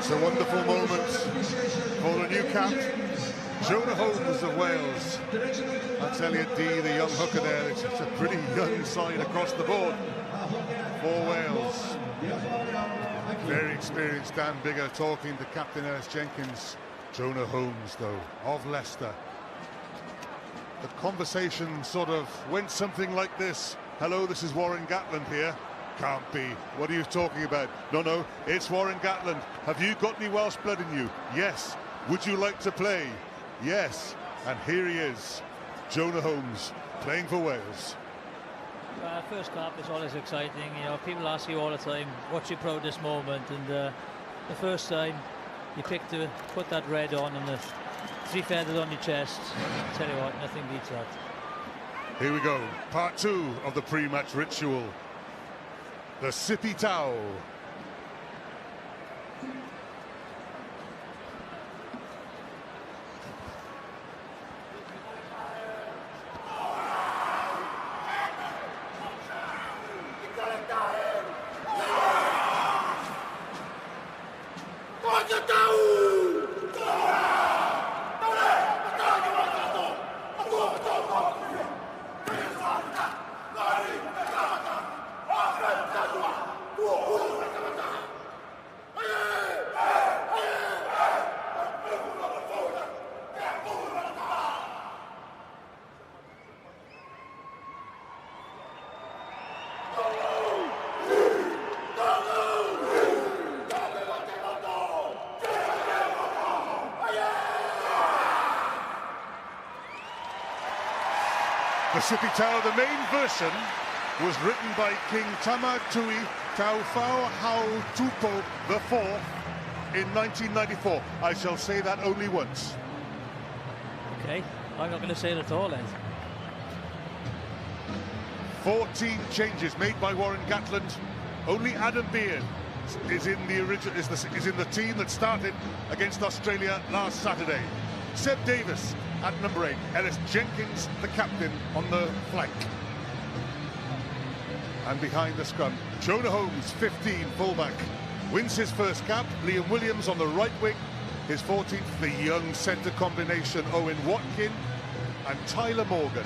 It's a wonderful moment for the new camp. Jonah Holmes of Wales. That's Elliot Dee, the young hooker there. It's a pretty young side across the board for Wales. Very experienced Dan Biggar talking to Captain Ellis Jenkins. Jonah Holmes, though, of Leicester. The conversation sort of went something like this. Hello, this is Warren Gatland here. Can't be. What are you talking about? No, it's Warren Gatland. Have you got any Welsh blood in you? Yes. Would you like to play? Yes. And here he is, Jonah Holmes, playing for Wales. First cap is always exciting. You know, people ask you all the time, what's your proudest moment? And the first time you pick to put that red on and the 3 feathers on your chest, I tell you what, nothing beats that. Here we go, part 2 of the pre-match ritual. The sippy towel. The Sippy Tau, the main version, was written by King Tamatui Taufau Hau Tupo IV in 1994. I shall say that only once. Okay, I'm not going to say it at all then. 14 changes made by Warren Gatland. Only Adam Beard is in the original, is in the team that started against Australia last Saturday. Seb Davis at number 8, Ellis Jenkins, the captain, on the flank. And behind the scrum, Jonah Holmes, 15, fullback, wins his first cap. Liam Williams on the right wing, his 14th, the young centre combination, Owen Watkin and Tyler Morgan.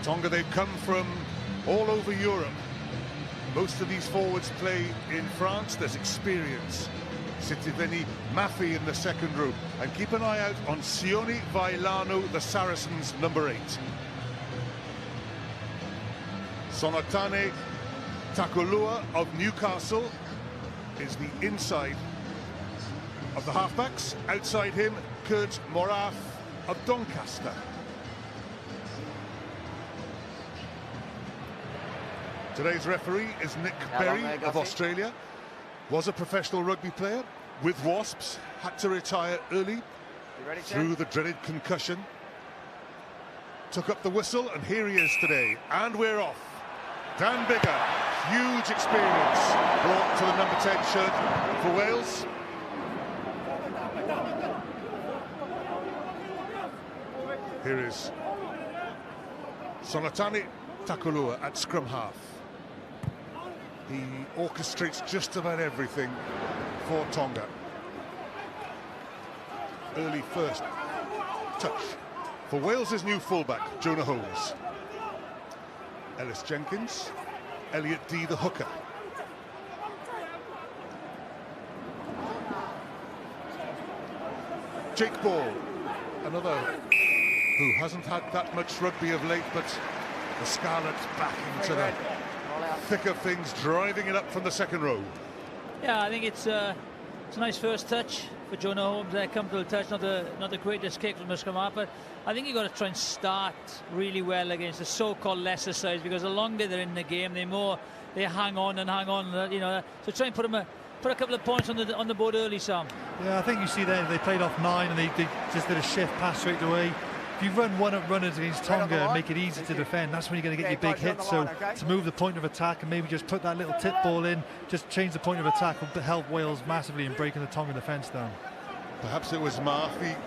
Tonga, they've come from all over Europe. Most of these forwards play in France. There's experience. Sitiveni Mafi in the second row. And keep an eye out on Sione Vailano, the Saracens, number 8. Sonatane Takulua of Newcastle is the inside of the halfbacks. Outside him, Kurt Moraf of Doncaster. Today's referee is Nick Berry of Australia. Was a professional rugby player with Wasps, had to retire early through the dreaded concussion. Took up the whistle, and here he is today. And we're off. Dan Biggar, huge experience brought to the number 10 shirt for Wales. Here is Sonatane Takulua at scrum half. He orchestrates just about everything for Tonga. Early first touch for Wales's new fullback, Jonah Holmes. Ellis Jenkins, Elliot Dee, the hooker. Jake Ball, another who hasn't had that much rugby of late, but the Scarlets back into the thick of things, driving it up from the second row. Yeah, I think it's a nice first touch for Jonah Holmes. A comfortable touch, not the greatest kick from the scrum half, but I think you've got to try and start really well against the so-called lesser sides, because the longer they're in the game, they hang on, you know. So try and put a couple of points on the board early, Sam. Yeah, I think you see there they played off 9 and they just did a shift pass straight away. If you run one-up runners against Tonga and make it easy to defend, that's when you're going to get your big hits. So to move the point of attack and maybe just put that little tip ball in, just change the point of attack, will help Wales massively in breaking the Tonga defence down. Perhaps it was Marfufia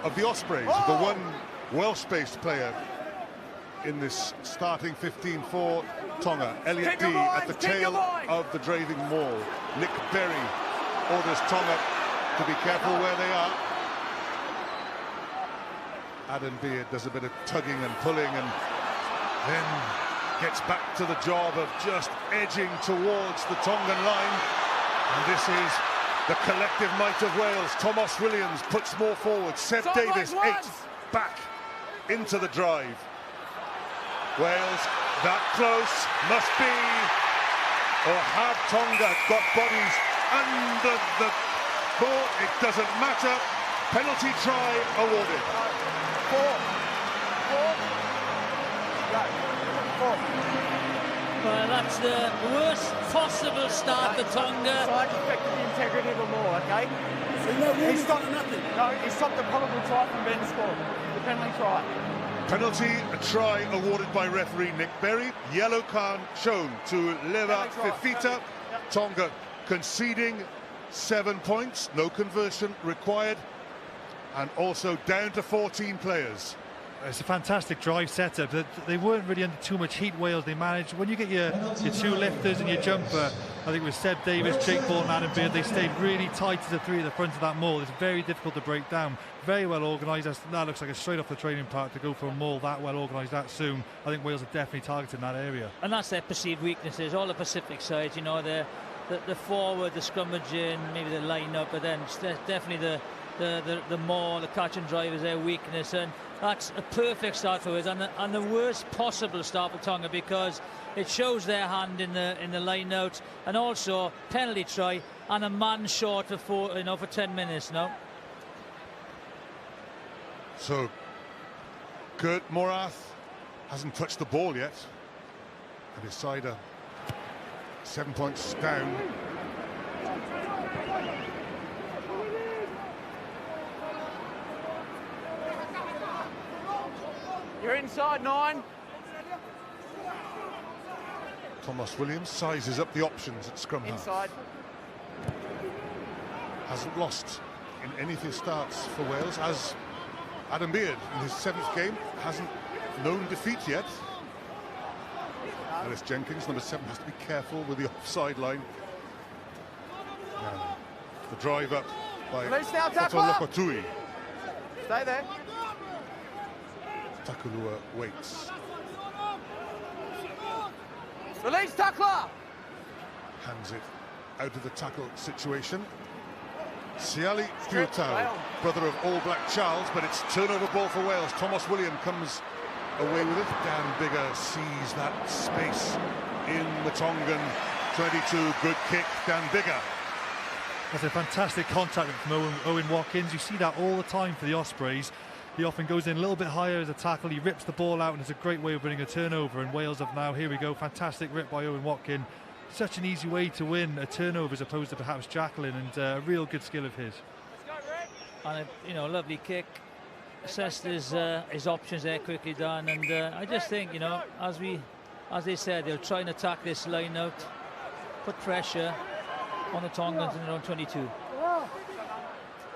of the Ospreys, the one Welsh-based player in this starting 15 for Tonga. Elliot Dee at the tail of the driving maul. Nick Berry orders Tonga to be careful where they are. Adam Beard does a bit of tugging and pulling and then gets back to the job of just edging towards the Tongan line. And this is the collective might of Wales. Thomas Williams puts more forward. Seb Davis, 8, back into the drive. Wales that close, must be, or have Tonga got bodies under the ball? It doesn't matter. Penalty try awarded. 4. Well, that's the worst possible start for Tonga. Side affected the integrity of them all, okay? He stopped nothing. No, he stopped the probable try from being scored. The penalty try. Penalty try awarded by referee Nick Berry. Yellow card shown to Leva Fifita. Tonga conceding 7 points. No conversion required. And also down to 14 players. It's a fantastic drive setup. They weren't really under too much heat, Wales. They managed, when you get your two lifters and your jumper, I think it was Seb Davis, Jake Ball and Adam Beard, they stayed really tight to the three at the front of that maul. It's very difficult to break down. Very well organised. That looks like a straight off the training park to go for a maul that well organised that soon. I think Wales are definitely targeting that area. And that's their perceived weaknesses. All the Pacific sides, you know, the forward, the scrummaging, maybe the line-up, but then it's definitely the maul, the catch and drive is their weakness, and that's a perfect start for us, and the worst possible start for Tonga, because it shows their hand in the line out, and also penalty try and a man short for 10 minutes now. So Kurt Morath hasn't touched the ball yet, and his side are 7 points down. You're inside 9. Thomas Williams sizes up the options at scrum half. Inside. Hasn't lost in any of his starts for Wales, as Adam Beard in his 7th game hasn't known defeat yet. Alice Jenkins, number 7, has to be careful with the offside line. Now, the drive up by Fotolokotui. Stay there. Takulua waits. Release tackler. Hands it out of the tackle situation. Siali Fiutau, brother of All Black Charles, but it's turnover ball for Wales. Thomas William comes away with it. Dan Biggar sees that space in the Tongan 22. Good kick, Dan Biggar. That's a fantastic contact from Owen Watkins. You see that all the time for the Ospreys. He often goes in a little bit higher as a tackle. He rips the ball out, and it's a great way of winning a turnover. And Wales have now, here we go, fantastic rip by Owen Watkins. Such an easy way to win a turnover as opposed to perhaps Jacqueline, and a real good skill of his. And a lovely kick. Assessed his options there quickly done, and I just think, as they said, they'll try and attack this line out, put pressure on the Tongans in their own 22.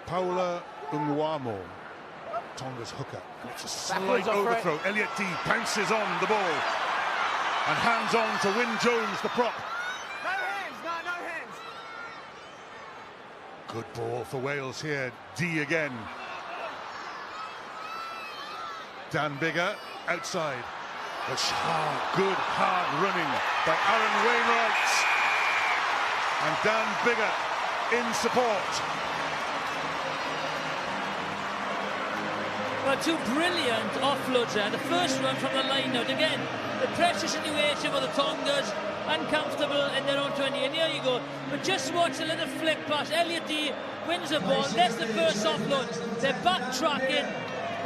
Paula Ungwamo, Tonga's hooker, gets a slight overthrow. Elliot Dee bounces on the ball and hands on to Wyn Jones, the prop. No hands, no hands. Good ball for Wales here. Dee again. Dan Biggar outside. But good hard running by Aaron Wainwright. And Dan Biggar in support. Well, 2 brilliant offloads there. The first one from the line out. Again, the pressure situation for the Tongas, uncomfortable in their own 20. And here you go. But just watch a little flick pass. Elliot Dee wins the ball. That's the first offload. They're backtracking.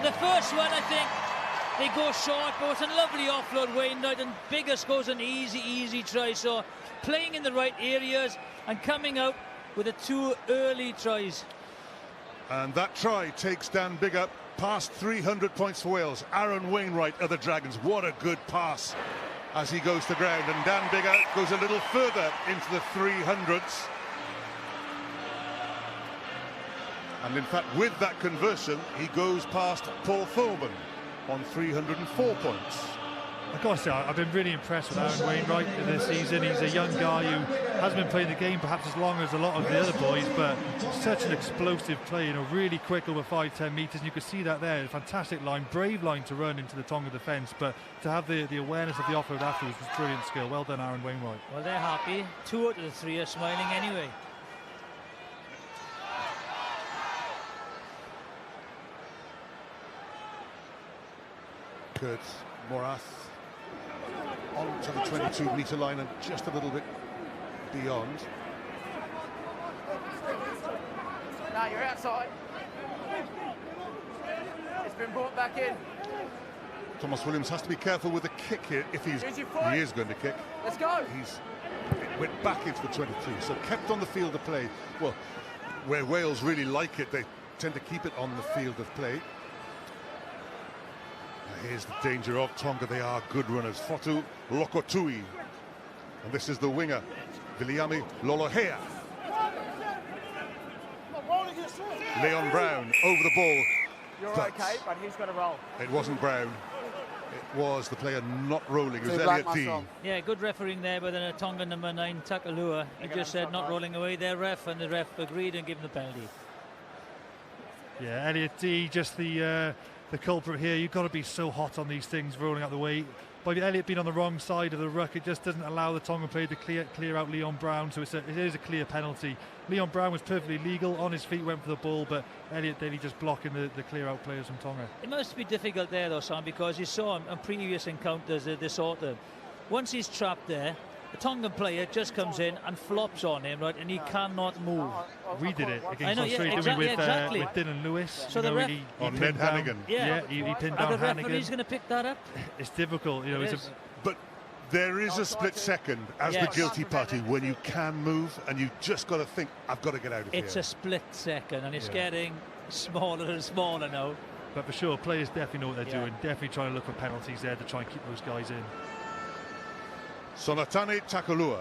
The first one, I think, they go short, but it's a lovely offload, Wainwright, and Biggar scores an easy try. So playing in the right areas and coming out with the 2 early tries. And that try takes Dan Biggar past 300 points for Wales. Aaron Wainwright of the Dragons. What a good pass as he goes to ground. And Dan Biggar goes a little further into the 300s. And in fact, with that conversion, he goes past Paul Thorburn on 304 points. I've got to say, I've been really impressed with Aaron Wainwright this season. He's a young guy who hasn't been playing the game perhaps as long as a lot of the other boys, but such an explosive play, you know, really quick over 5-10 metres, and you could see that there. A fantastic line, brave line to run into the Tonga defence, but to have the awareness of the offload afterwards was brilliant skill. Well done, Aaron Wainwright. Well, they're happy. 2 out of the 3 are smiling anyway. Good. Morath onto the 22-metre line and just a little bit beyond. No, you're outside. It's been brought back in. Thomas Williams has to be careful with the kick here if he is going to kick. Let's go. It went back into the 22, so kept on the field of play. Well, where Wales really like it, they tend to keep it on the field of play. Here's the danger of Tonga. They are good runners. Fotu Lokotui. And this is the winger, Viliami Lolohea. Leon Brown over the ball. You're okay, but he's got to roll. It wasn't Brown. It was the player not rolling. It was Elliot D. Yeah, good refereeing there by the Tonga number 9, Takalua. He just said not rolling away their ref, and the ref agreed and gave him the penalty. Yeah, Elliot D, just the culprit here. You've got to be so hot on these things rolling out the way. By Elliot being on the wrong side of the ruck, it just doesn't allow the Tongan player to clear out Leon Brown, so it is a clear penalty. Leon Brown was perfectly legal, on his feet, went for the ball, but Elliot Daly just blocking the clear out players from Tonga. It must be difficult there though, Sam, because you saw him on previous encounters this autumn. Once he's trapped there, the Tongan player just comes in and flops on him, right, and he cannot move. We did it against know, yeah, Australia, exactly. with Dylan Lewis. So the ref, he on pinned Ned Hannigan. He pinned down the Hannigan. referee's going to pick that up. It's difficult, you know. But there is a split second as the guilty party when you can move and you just got to think, I've got to get out of here. It's a split second, and it's getting smaller and smaller now. But for sure, players definitely know what they're doing. Definitely trying to look for penalties there to try and keep those guys in. Sonatane Takalua,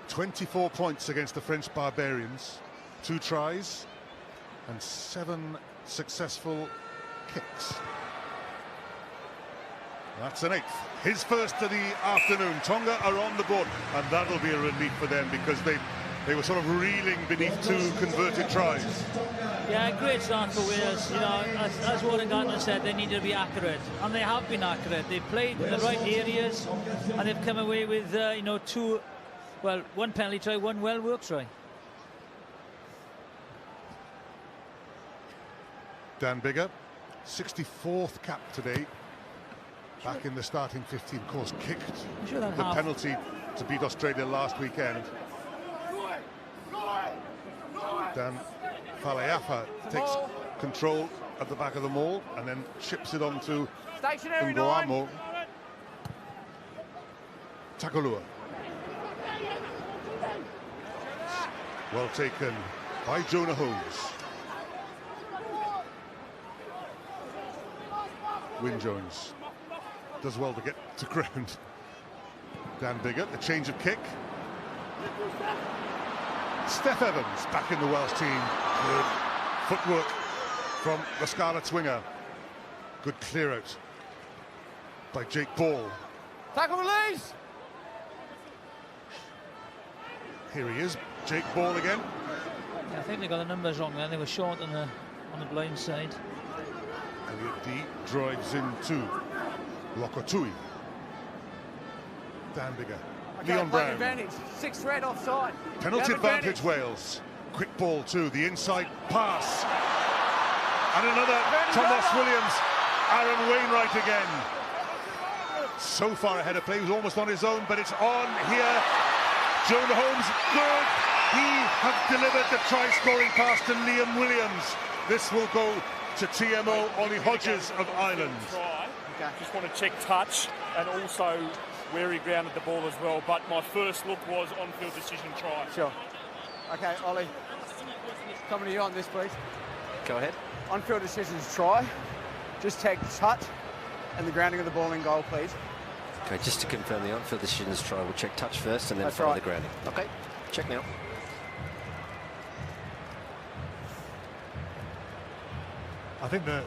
24 points against the French Barbarians, 2 tries and 7 successful kicks. That's an 8th. His first of the afternoon. Tonga are on the board, and that'll be a relief for them because they were sort of reeling beneath 2 converted tries. Yeah, great start for Wales. You know, as Warren Gardner said, they need to be accurate, and they have been accurate. They've played in the right areas, and they've come away with 1 penalty try, 1 well-worked try. Dan Biggar, 64th cap today. Back in the starting 15, of course, kicked the penalty to beat Australia last weekend. Dan Faleafa takes control at the back of the maul and then chips it on to Ngoamo. Takalua. Well taken by Jonah Holmes. Wyn Jones does well to get to ground. Dan Biggar, the change of kick. Steph Evans back in the Welsh team. Good footwork from the Scarlets winger. Good clear out by Jake Ball. Tackle release! Here he is, Jake Ball again. Yeah, I think they got the numbers wrong then. They were short on the blind side. Elliot D drives into Lokotui. Dan Biggar. Okay, Leon Brown. Advantage. 6 red offside. Penalty advantage Wales. Quick ball too. The inside pass. And another Thomas Williams. Aaron Wainwright again. So far ahead of play. He was almost on his own, but it's on here. Jonah Holmes, good. He has delivered the try-scoring pass to Liam Williams. This will go to TMO Ollie Hodges of Ireland. Okay. Just want to check touch and also where he grounded the ball as well. But my first look was on-field decision try. Sure. Okay, Ollie. Coming to you on this, please. Go ahead. On-field decisions try. Just take touch and the grounding of the ball in goal, please. Okay, just to confirm the on-field decisions try, we'll check touch first and then follow the grounding. Okay, check now. I think that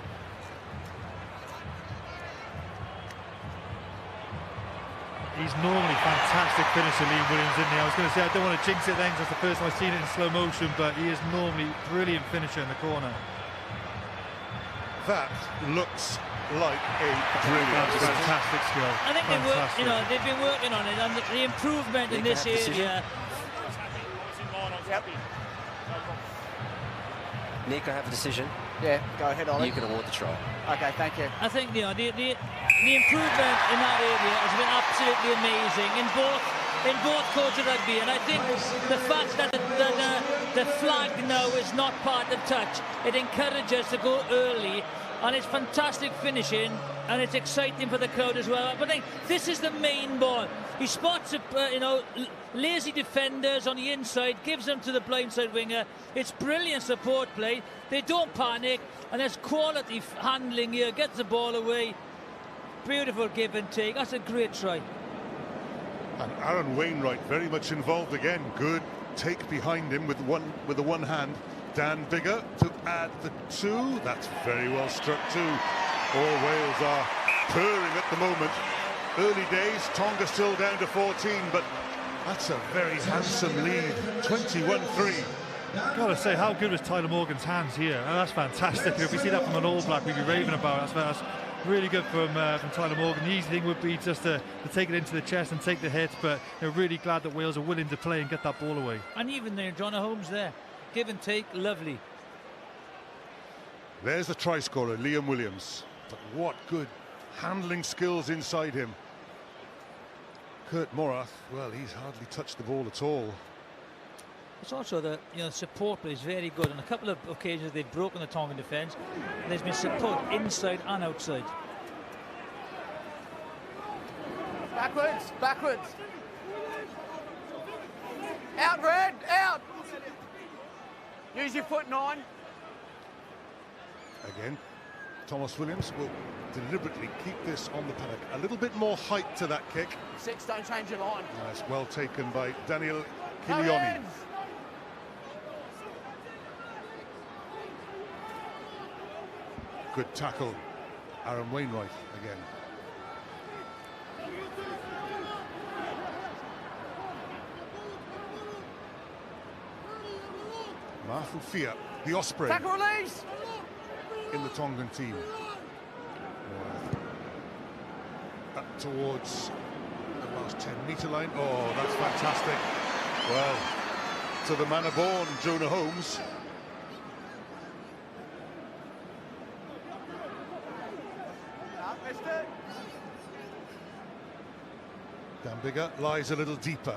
He's normally fantastic finisher, Liam Williams, isn't he? I was going to say, I don't want to jinx it then, because that's the first time I've seen it in slow motion, but he is normally brilliant finisher in the corner. That looks like a brilliant, fantastic skill. I think they've been working on it, and the improvement in this area. Yep. Nick, I have a decision. Yeah, go ahead, Ollie. You can award the try. Okay, thank you. I think the improvement in that area has been absolutely amazing in both codes of rugby, and I think the fact that the flag now is not part of touch, it encourages to go early, and it's fantastic finishing, and it's exciting for the crowd as well. But I think this is the main ball. He spots lazy defenders on the inside, gives them to the blindside winger. It's brilliant support play. They don't panic, and there's quality handling here. Gets the ball away. Beautiful give and take. That's a great try. And Aaron Wainwright very much involved again. Good take behind him with the one hand. Dan Bigger to add the two. That's very well struck too. All Wales are purring at the moment. Early days, Tonga still down to 14, but that's a very handsome lead. 21-3. Gotta say, how good was Tyler Morgan's hands here? Oh, that's fantastic. If we see that from an All Black, we'd be raving about it. That's really good from Tyler Morgan. The easy thing would be just to take it into the chest and take the hit, but really glad that Wales are willing to play and get that ball away. And even there, Jonah Holmes there. Give and take, lovely. There's the try scorer, Liam Williams. But what good handling skills inside him. Kurt Morath, well, he's hardly touched the ball at all. It's also the support play is very good. On a couple of occasions they've broken the Tongan defence. There's been support inside and outside. Backwards, backwards. Out, Red, out. Use your foot 9. Again, Thomas Williams will deliberately keep this on the paddock. A little bit more height to that kick. 6, don't change your line. That's well taken by Daniel No Kilioni. hands. Good tackle, Aaron Wainwright again. Mafufia, the Osprey, Tackle release. in the Tongan team. Up towards the last 10-metre line. Oh, that's fantastic. Well, to the manner born, Jonah Holmes. Dan Bigger lies a little deeper.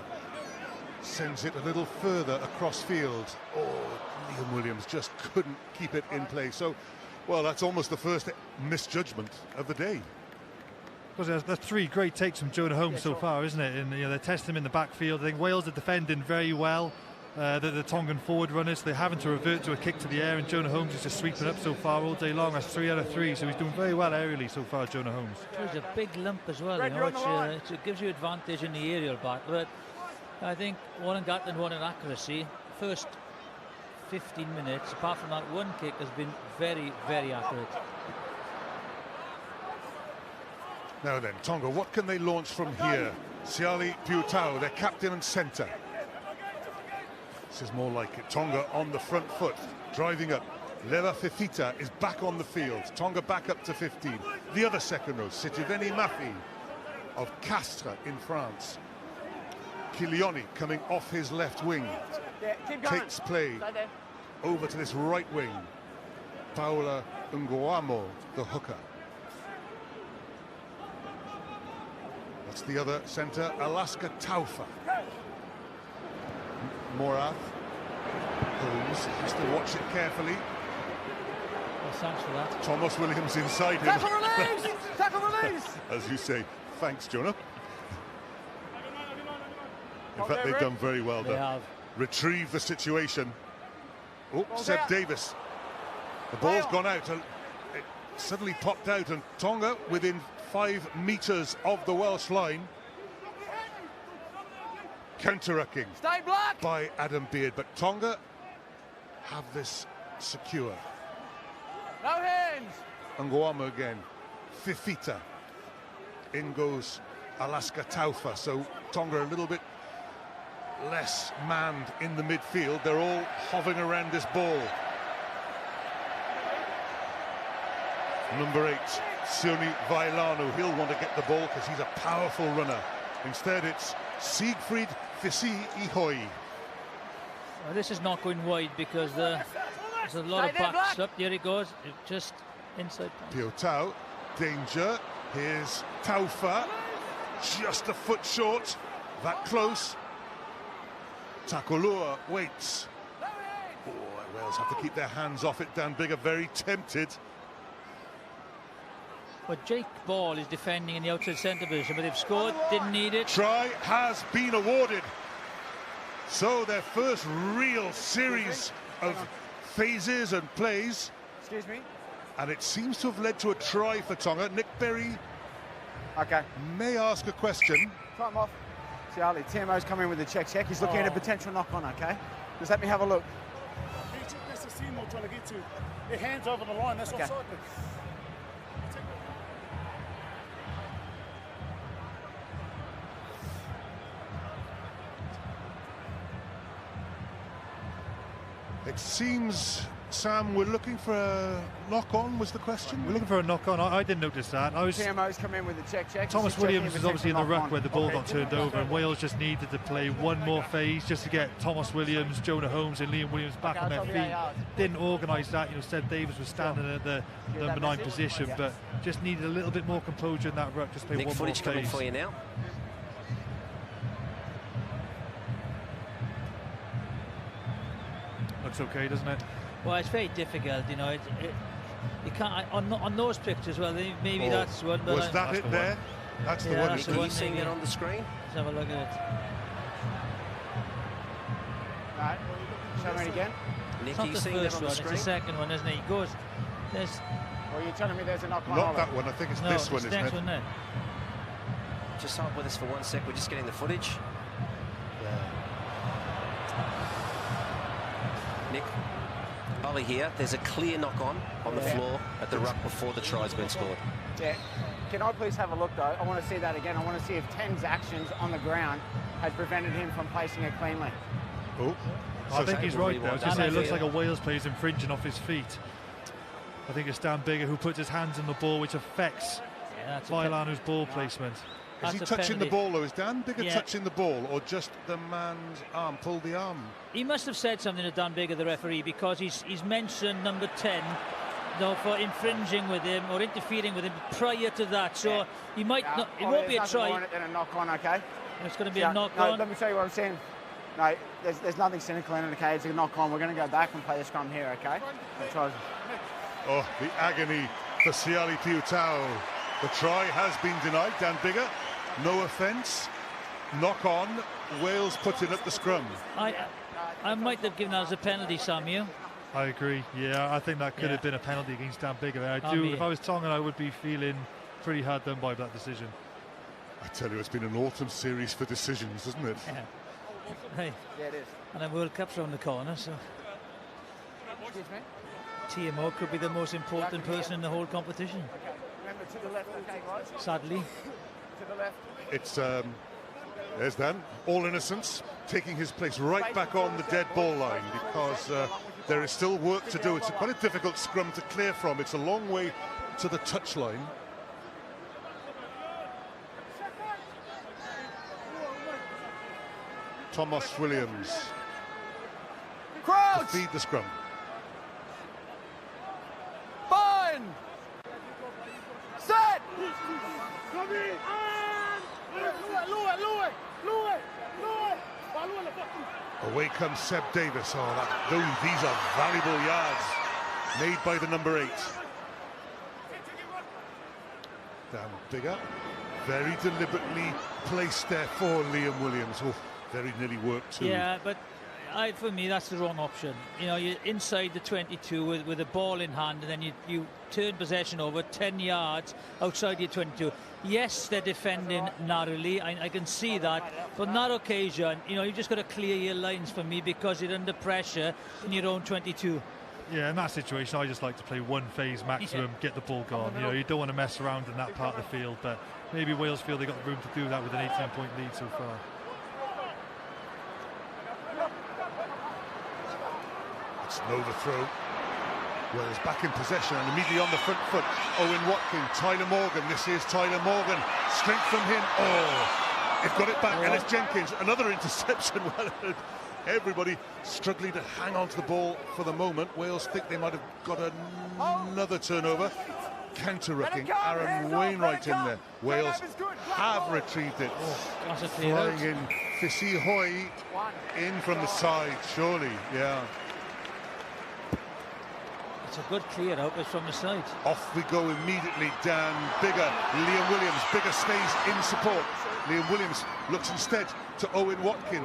Sends it a little further across field. Oh, Liam Williams just couldn't keep it in play. So, well, that's almost the first misjudgment of the day. Because there's 3 great takes from Jonah Holmes so far, isn't it? And they're testing him in the backfield. I think Wales are defending very well. The Tongan forward runners, they're having to revert to a kick to the air, and Jonah Holmes is just sweeping up so far all day long. That's 3 out of 3, so he's doing very well aerially so far, Jonah Holmes. There's a big lump as well, Red, which it gives you advantage in the aerial back. But I think one in Gatlin, one in accuracy. First 15 minutes, apart from that one kick, has been very, very accurate. Now then, Tonga, what can they launch from here? Siali Piutau, their captain and centre. This is more like it. Tonga on the front foot, driving up. Leva Fifita is back on the field. Tonga back up to 15. The other second row, Sitiveni Mafi of Castres in France. Kilioni coming off his left wing. Yeah, keep going. Takes play Stay there. over to this right wing. Paula Nguamo, the hooker. That's the other centre, Alaska Taufa. Morath. Holmes has to watch it carefully. Well, thanks for that. Thomas Williams inside him. Tackle release! Tackle release! As you say, thanks, Jonah. In Oh, fact, they've Red. done very well They to have. retrieve the situation. Oh, Ball's Seb out. Davis. The ball's gone out and it suddenly popped out, and Tonga within 5 metres of the Welsh line. Counter-rucking Stay black! by Adam Beard, but Tonga have this secure. No hands! Nguama again. Fifita. In goes Alaska Taufa. So Tonga a little bit less manned in the midfield. They're all hovering around this ball. Number 8, Sione Vailanu. He'll want to get the ball because he's a powerful runner. Instead, it's Siegfried Fisi Ihoi. Well, this is not going wide because there's a lot of backs up. Here he goes, just inside. Piotau, danger. Here's Taufa, just a foot short. That close. Takolua waits. Oh, Wales have to keep their hands off it. Dan Biggar very tempted. But Jake Ball is defending in the outside centre position, but they've scored, didn't need it. Try has been awarded. So their first real series of phases and plays. Excuse me? And it seems to have led to a try for Tonga. Nick Berry may ask a question. Time off. See, Ali, TMO's come in with a check. He's looking at a potential knock-on, okay? Just let me have a look. That's the scene we're trying to get to. Their hands over the line, that's offside. It seems, Sam, we're looking for a knock-on, was the question? We're looking for a knock-on. I didn't notice that. TMO's come in with a check. Thomas Williams is obviously in the ruck where the ball got turned over, and Wales just needed to play one more phase just to get Thomas Williams, Jonah Holmes and Liam Williams back on their feet. Didn't organise that. You know, Seb Davis was standing at the number 9 position, but just needed a little bit more composure in that ruck. Just play Nick, one more footage coming phase. for you now. Looks okay, doesn't it? Well, it's very difficult, you know. You can't on those pictures. Well, maybe that's one. But was that it there? That's the one. Nick, are you seeing it on the screen? Let's have a look at it. Right. Show me it again. Nick, are you seeing that on the screen? It's the second one, isn't it? He goes. There's. Well, you're telling me there's a knock-on. Not that one. I think it's this one, isn't it? One there. Just hold with us for 1 sec. We're just getting the footage. Nick, Ollie here. There's a clear knock-on the floor at the ruck before the try's been scored. Yeah. Can I please have a look, though? I want to see that again. I want to see if Ten's actions on the ground has prevented him from placing it cleanly. Oh, I think he's right there. I was going to say, it looks like a Wales player is infringing off his feet. I think it's Dan Biggar who puts his hands on the ball, which affects Vailanu's ball placement. Is he touching the ball, though? Is Dan Biggar touching the ball, or just the man's arm, pulled the arm? He must have said something to Dan Biggar, the referee, because he's mentioned number 10, you know, for infringing with him or interfering with him prior to that. So he might not. It won't be a try. Then a knock-on, okay? It's going to be a knock-on. No, let me tell you what I'm saying. No, there's nothing cynical in it, okay? It's a knock-on. We're going to go back and play the scrum here, okay? Oh, the agony for Siali Piutau. The try has been denied. Dan Biggar, no offence. Knock on. Wales put in at the scrum. I might have given that as a penalty, Samuel. I agree. Yeah, I think that could have been a penalty against Dan Biggar. If I was Tonga, I would be feeling pretty hard done by that decision. I tell you, it's been an autumn series for decisions, isn't it? Yeah. Hey. Yeah, it is. And a World Cup's around the corner, so. Excuse me? TMO could be the most important person in the whole competition. Okay. Remember to the left, okay, guys? Sadly. To the left. It's, there's Dan, all innocence, taking his place right back on the dead ball line because there is still work to do. It's quite a difficult scrum to clear from. It's a long way to the touchline. Thomas Williams to feed the scrum. Fine! Set! Away comes Seb Davis. Oh, these are valuable yards made by the number 8. Dan Biggar, very deliberately placed there for Liam Williams. Oh, very nearly worked too. Yeah, but for me, that's the wrong option. You know, you're inside the 22 with a ball in hand, and then you turn possession over 10 yards outside your 22. Yes, they're defending narrowly. I can see that. But on that occasion, you know, you just got to clear your lines for me because you're under pressure in your own 22. Yeah, in that situation, I just like to play one phase maximum, get the ball gone. You know, you don't want to mess around in that part of the field, but maybe Wales feel they got the room to do that with an 18-point lead so far. It's an overthrow. Wales back in possession and immediately on the front foot. Owen Watkin, Tyler Morgan. This is Tyler Morgan. Strength from him. Oh, they've got it back. Ellis Jenkins, another interception. Well, everybody struggling to hang on to the ball for the moment. Wales think they might have got another turnover. Counter-rucking. Aaron Wainwright in there. Wales have retrieved it. Flying in. Fissi Hoy in from the side, surely. Yeah. It's a good clear out, it's from the side. Off we go immediately. Dan Biggar, Liam Williams. Biggar stays in support. Liam Williams looks instead to Owen Watkin,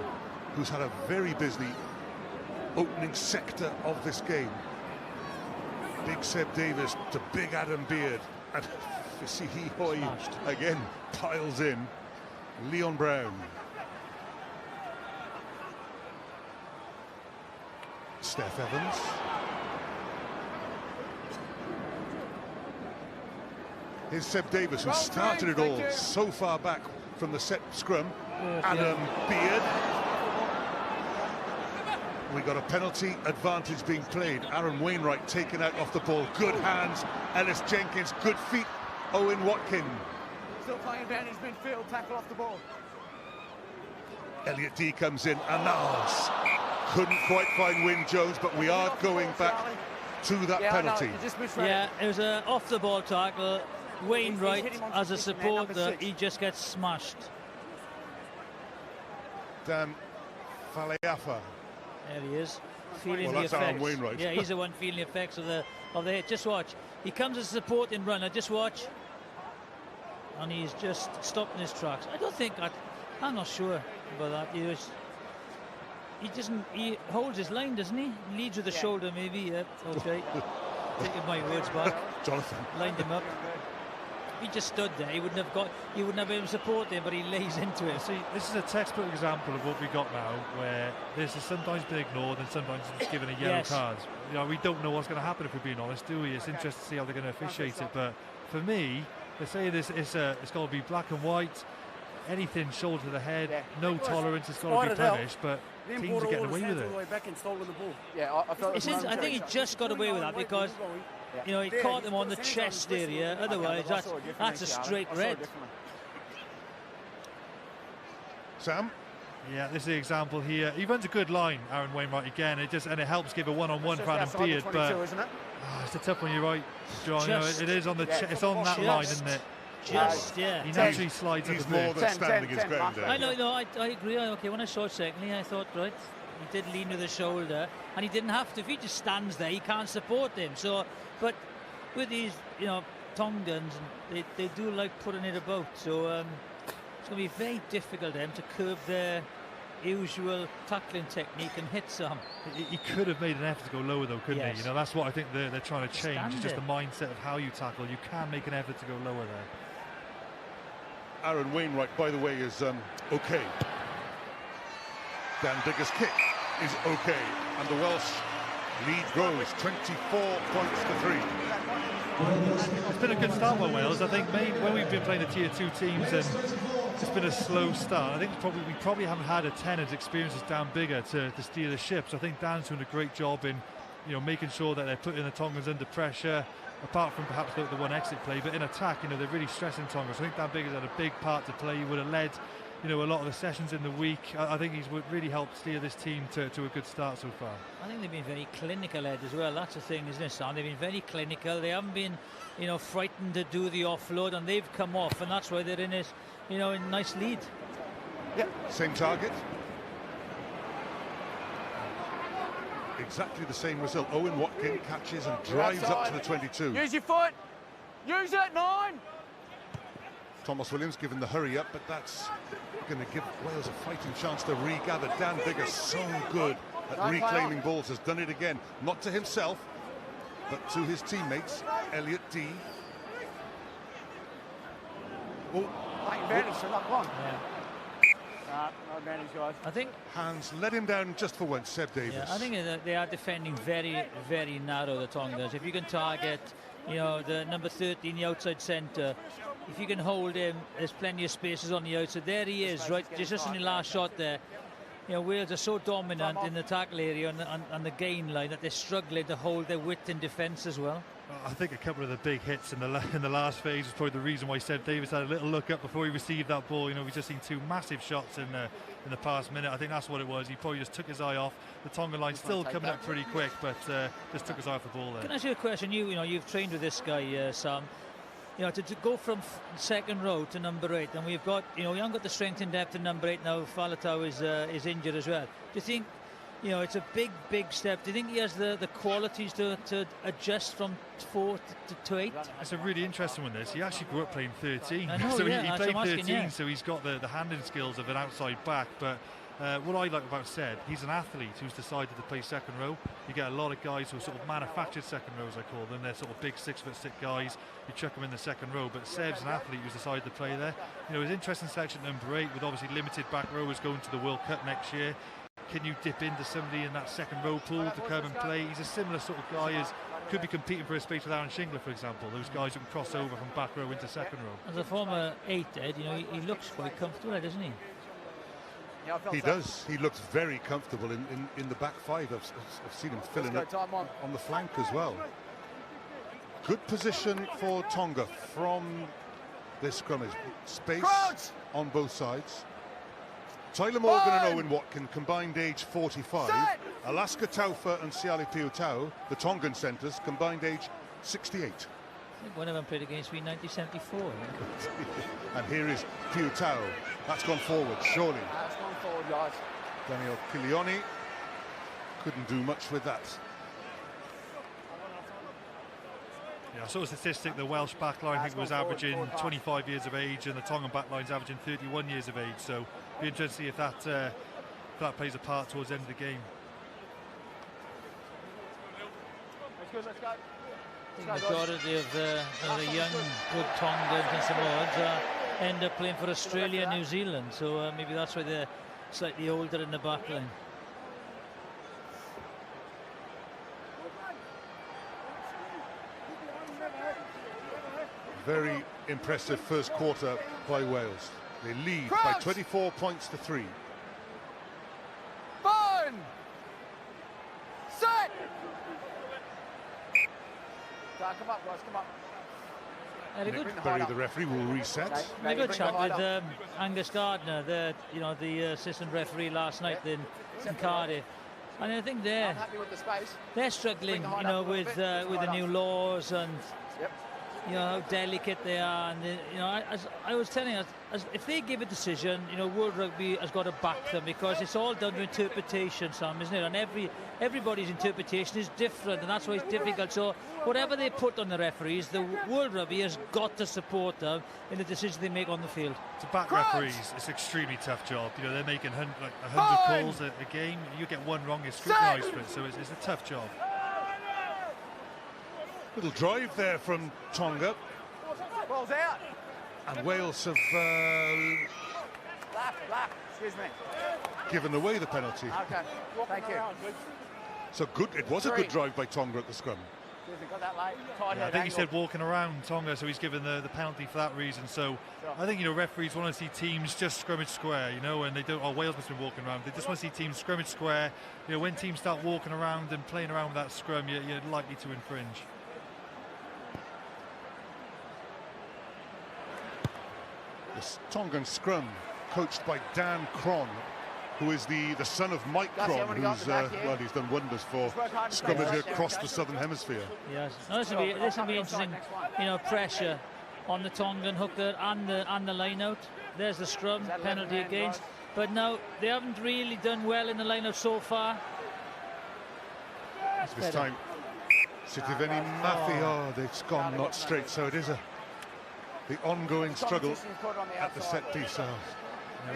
who's had a very busy opening sector of this game. Big Seb Davis to big Adam Beard, and Fissi Hoy again piles in. Leon Brown. Steph Evans. Here's Seb Davis, who started it all so far back from the set scrum. Adam Beard. We got a penalty advantage being played. Aaron Wainwright taken out off the ball. Good hands. Ellis Jenkins, good feet. Owen Watkin. Still playing advantage midfield, tackle off the ball. Elliot Dee comes in. Annals. Couldn't quite find Wyn Jones, but we are going back to that penalty. Yeah, it was an off-the-ball tackle. Wainwright, as a supporter, he just gets smashed. Dan Faleafa. There he is, feeling the effects. Yeah, he's the one feeling the effects of the hit. Just watch. He comes as a supporting runner. Just watch. And he's just stopped in his tracks. I don't think I'm not sure about that. He holds his line, doesn't he? Leads with the shoulder, maybe. Yeah, okay. Taking my words back. Jonathan lined him up. He just stood there. He wouldn't have been able to support him, but he lays into it. See, this is a textbook example of what we got now, where this has sometimes been ignored and sometimes it's given a yellow card. You know, we don't know what's going to happen if we're being honest, do we? It's interesting to see how they're going to officiate it. But for me, they're saying it's got to be black and white. Anything shoulder to the head, no tolerance. It's got to be punished. But teams are getting away with it. I think he just got away with that because, you know, he caught him on the chest area. Otherwise, that's a straight red. Sam? Yeah, this is the example here. He runs a good line, Aaron Wainwright, again. It helps give a one-on-one for Adam Beard, but it's a tough one. You're right, John. You know, it is on the it's on that line, isn't it? He naturally slides He's more than standing his ground there. I know, I agree. Okay, when I saw it secondly, I thought, right, he did lean with the shoulder, and he didn't have to. If he just stands there, he can't support them. So, but with these, you know, Tongans, they do like putting it about. So it's going to be very difficult for them to curb their usual tackling technique and hit some. He could have made an effort to go lower, though, couldn't he? You know, that's what I think they're trying to change. It's just the mindset of how you tackle. You can make an effort to go lower there. Aaron Wainwright, by the way, is okay. Dan Biggar's kick is okay, and the Welsh lead grows 24 points to 3. It's been a good start by Wales. I think when we've been playing the tier 2 teams and it's been a slow start, I think we probably haven't had a 10 as experienced as Dan Biggar to steer the ship. So I think Dan's doing a great job in, you know, making sure that they're putting the Tongans under pressure, apart from perhaps the one exit play. But in attack, you know, they're really stressing Tonga. So I think Dan Biggar's had a big part to play. He would have led, you know, a lot of the sessions in the week. I think he's really helped steer this team to a good start so far. I think they've been very clinical, Ed, as well. That's the thing, isn't it, Sam? They've been very clinical. They haven't been, you know, frightened to do the offload, and they've come off, and that's why they're in this, you know, a nice lead. Yep, same target. Exactly the same result. Owen Watkin catches and drives up to the 22. Use your foot. Use it, 9. Thomas Williams given the hurry up, but that's going to give Wales a fighting chance to regather. Dan Biggar, so good at reclaiming balls, has done it again. Not to himself, but to his teammates. Elliot Dee. No advantage, guys. I think Hands let him down just for once, Seb Davis. I think they are defending very, very narrow, the Tongas. If you can target, the number 13, the outside centre, if you can hold him, there's plenty of spaces on the outside. There he is, right, just in the last shot there. Wales are so dominant in the tackle area and the gain line that they're struggling to hold their width in defence as well. I think a couple of the big hits in the last phase was probably the reason why Seb Davis had a little look up before he received that ball. We've just seen two massive shots in the past minute. I think that's what it was. He probably just took his eye off. The Tonga line still coming up pretty quick, but just took his eye off the ball there. Can I ask you a question? You've trained with this guy, Sam. To go from second row to number 8, and we've got, we haven't got the strength and depth in number 8 now. Faletau is injured as well. Do you think, it's a big step? Do you think he has the qualities to adjust from 4 to 8? It's a really interesting one, this. He actually grew up playing 13. I know, so yeah, he played 13, asking, so he's got the handling skills of an outside back, but what I like about Seb, he's an athlete who's decided to play second row. You get a lot of guys who are sort of manufactured second rows, I call them. They're sort of big 6'6" guys. You chuck them in the second row, but Seb's an athlete who's decided to play there. His interesting selection number 8, with obviously limited back rowers going to the World Cup next year. Can you dip into somebody in that second row pool to come and play? He's a similar sort of guy as could be competing for a space with Aaron Shingler, for example. Those guys who can cross over from back row into second row. As a former 8, Ed, he looks quite comfortable, doesn't he? He does. He looks very comfortable in the back 5. I've seen him filling up on the flank as well. Good position for Tonga from this scrummage. Space on both sides. Tyler Morgan and Owen Watkin, combined age 45. Alaska Taufa and Siale Piutau, the Tongan centres, combined age 68. I think one of them played against me in 1974. And here is Piutau. That's gone forward, surely. That's gone forward, guys. Daniel Kilioni couldn't do much with that. Yeah, I saw a statistic, the Welsh backline I think was averaging 25 years of age, and the Tongan backline's averaging 31 years of age, so it'll be interesting to see if that plays a part towards the end of the game. Let's go. The majority of the young, good Tongans and Samoans end up playing for Australia and New Zealand, so maybe that's why they're slightly older in the back line. Very impressive first quarter by Wales. They lead by 24 points to 3. Burn! Set! Come up, guys, come up. Nick Berry, the referee, will reset. A good chat with Angus Gardner, the assistant referee last night in Cardiff. And I think they're struggling, with the new laws and how delicate they are. And as I was telling us, if they give a decision, World Rugby has got to back them, because it's all down to interpretation, Sam, isn't it? And everybody's interpretation is different, and that's why it's difficult. So whatever they put on the referees, the World Rugby has got to support them in the decisions they make on the field. To back referees, it's an extremely tough job. They're making 100 calls a game. You get one wrong, you're scrutinised for it. So it's a tough job. Little drive there from Tonga. Ball's out. And Wales have Lap. Excuse me. given away the penalty. Okay, thank you. So good. It was a good drive by Tonga at the scrum. Got that late. I think he said walking around Tonga, so he's given the penalty for that reason. So I think referees want to see teams just scrimmage square, and they don't. Oh, Wales must be walking around. They just want to see teams scrimmage square. When teams start walking around and playing around with that scrum, you're likely to infringe. This Tongan scrum, coached by Dan Cron, who is the son of Mike Cron, who's he's done wonders for scrummage across the southern hemisphere. Yes, this will be interesting. Pressure on the Tongan hooker and the line out. There's the scrum penalty against, but no, they haven't really done well in the line out so far. This time, Sitiveni Mafi, it's gone not straight, so it is the ongoing struggle at the set piece.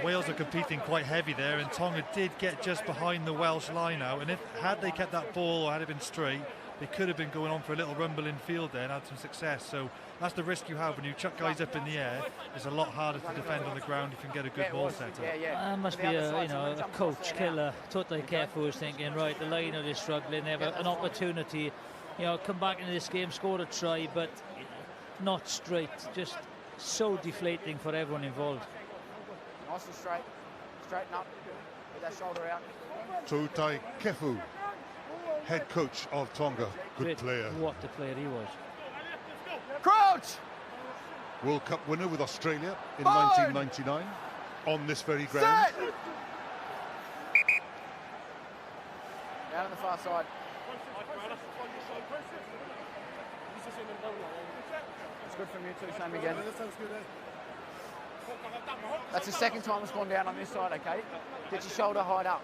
Wales are competing quite heavy there, and Tonga did get just behind the Welsh line out, and had they kept that ball, or had it been straight, they could have been going on for a little rumble in field there and had some success. So that's the risk you have when you chuck guys up in the air. It's a lot harder to defend on the ground if you can get a good ball set up. Must be a coach killer, totally careful, who's thinking, right, the line are struggling, they have an opportunity, come back into this game, score a try, but not straight. Just so deflating for everyone involved. Nice and straight. Straighten up. Get that shoulder out. Tutai Kefu, head coach of Tonga. Good player. What a player he was. Crouch! World Cup winner with Australia in 1999 on this very ground. Set! Down on the far side. It's good from you too, same again. That's the second time it's gone down on this side, okay? Get your shoulder high up.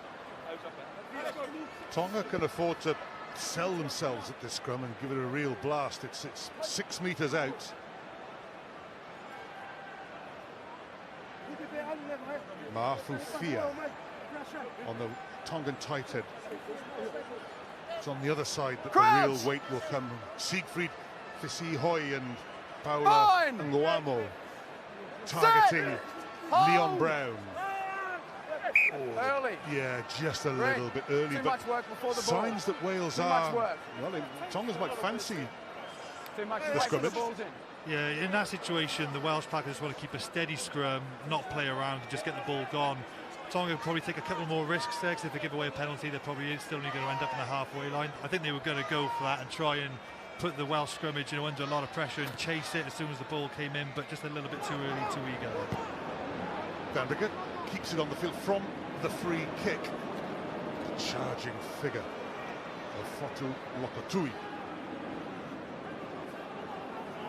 Tonga can afford to sell themselves at this scrum and give it a real blast. It's 6 metres out. Maafu Fia on the Tongan tight head. It's on the other side that the real weight will come. Siegfried Fisi-Hoi and Paula Nguamo targeting Leon Brown. Early. Yeah, just a little bit early. Too much work before the ball. Signs that Wales Tonga's might fancy Too much the scrimmage. Yeah, in that situation, the Welsh packers just want to keep a steady scrum, not play around, and just get the ball gone. Tonga will probably take a couple more risks there, because if they give away a penalty, they're probably still only going to end up in the halfway line. I think they were going to go for that and try and put the Welsh scrimmage under a lot of pressure and chase it as soon as the ball came in, but just a little bit too early, too eager. Vandergert keeps it on the field from the free kick. The charging figure of Fotu Lokotui.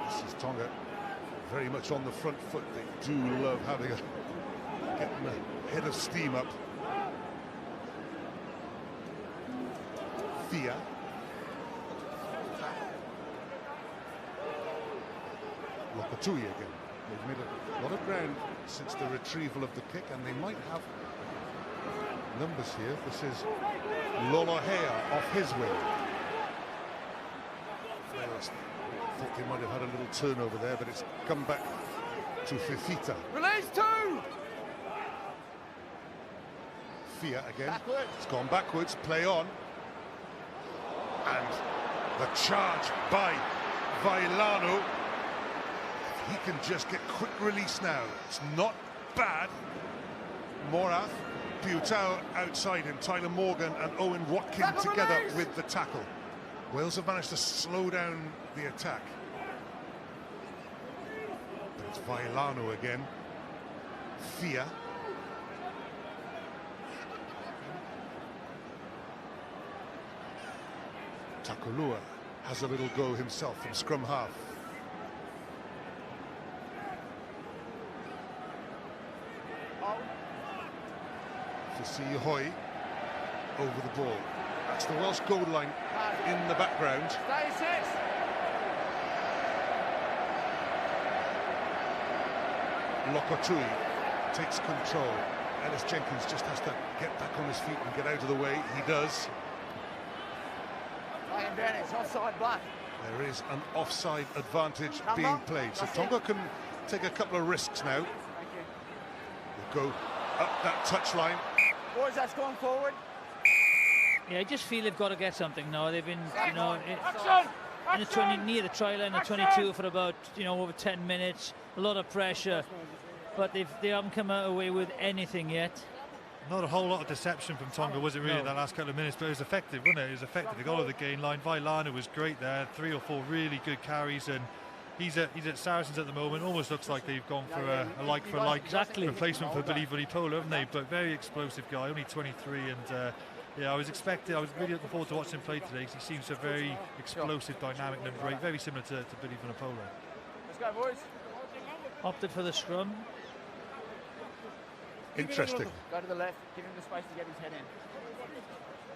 This is Tonga very much on the front foot. They do love having getting a head of steam up. Fia. Lokotui again. They've made a lot of ground since the retrieval of the kick, and they might have numbers here. This is Lolohea off his wing. Thought they might have had a little turnover there, but it's come back to Fifita. Release two! Fia again. Backwards. It's gone backwards. Play on. And the charge by Vailano. He can just get quick release now. It's not bad. Morath, Piutau outside him. Tyler Morgan and Owen Watkin Tackle together release. with the tackle. Wales have managed to slow down the attack. But it's Vailano again. Fia. Takulua has a little go himself from scrum half. Fisi-Hoi over the ball. That's the Welsh goal line in the background. Stay six. Lokotui takes control. Ellis Jenkins just has to get back on his feet and get out of the way. He does. Play advantage, offside black. There is an offside advantage being played. So Tonga can take a couple of risks now. Thank you. They'll go up that touchline. Boys, that's gone forward. Yeah, I just feel they've got to get something now. They've been, Action! in the 20, near the try line, the 22 for about, over 10 minutes. A lot of pressure, but they haven't come away with anything yet. Not a whole lot of deception from Tonga, was it really, that last couple of minutes? But it was effective, wasn't it? It was effective. They got over the gain line. Vailano was great there. 3 or 4 really good carries, and he's at Saracens at the moment. Almost looks like they've gone for a like-for-like replacement for Billy Vunipola, haven't they? But very explosive guy, only 23, and yeah, I was really looking forward to watching him play today, because he seems a very explosive, dynamic number 8, very similar to Billy Vunipola. Let's go, boys. Opted for the scrum. Interesting. Go to the left, give him the space to get his head in.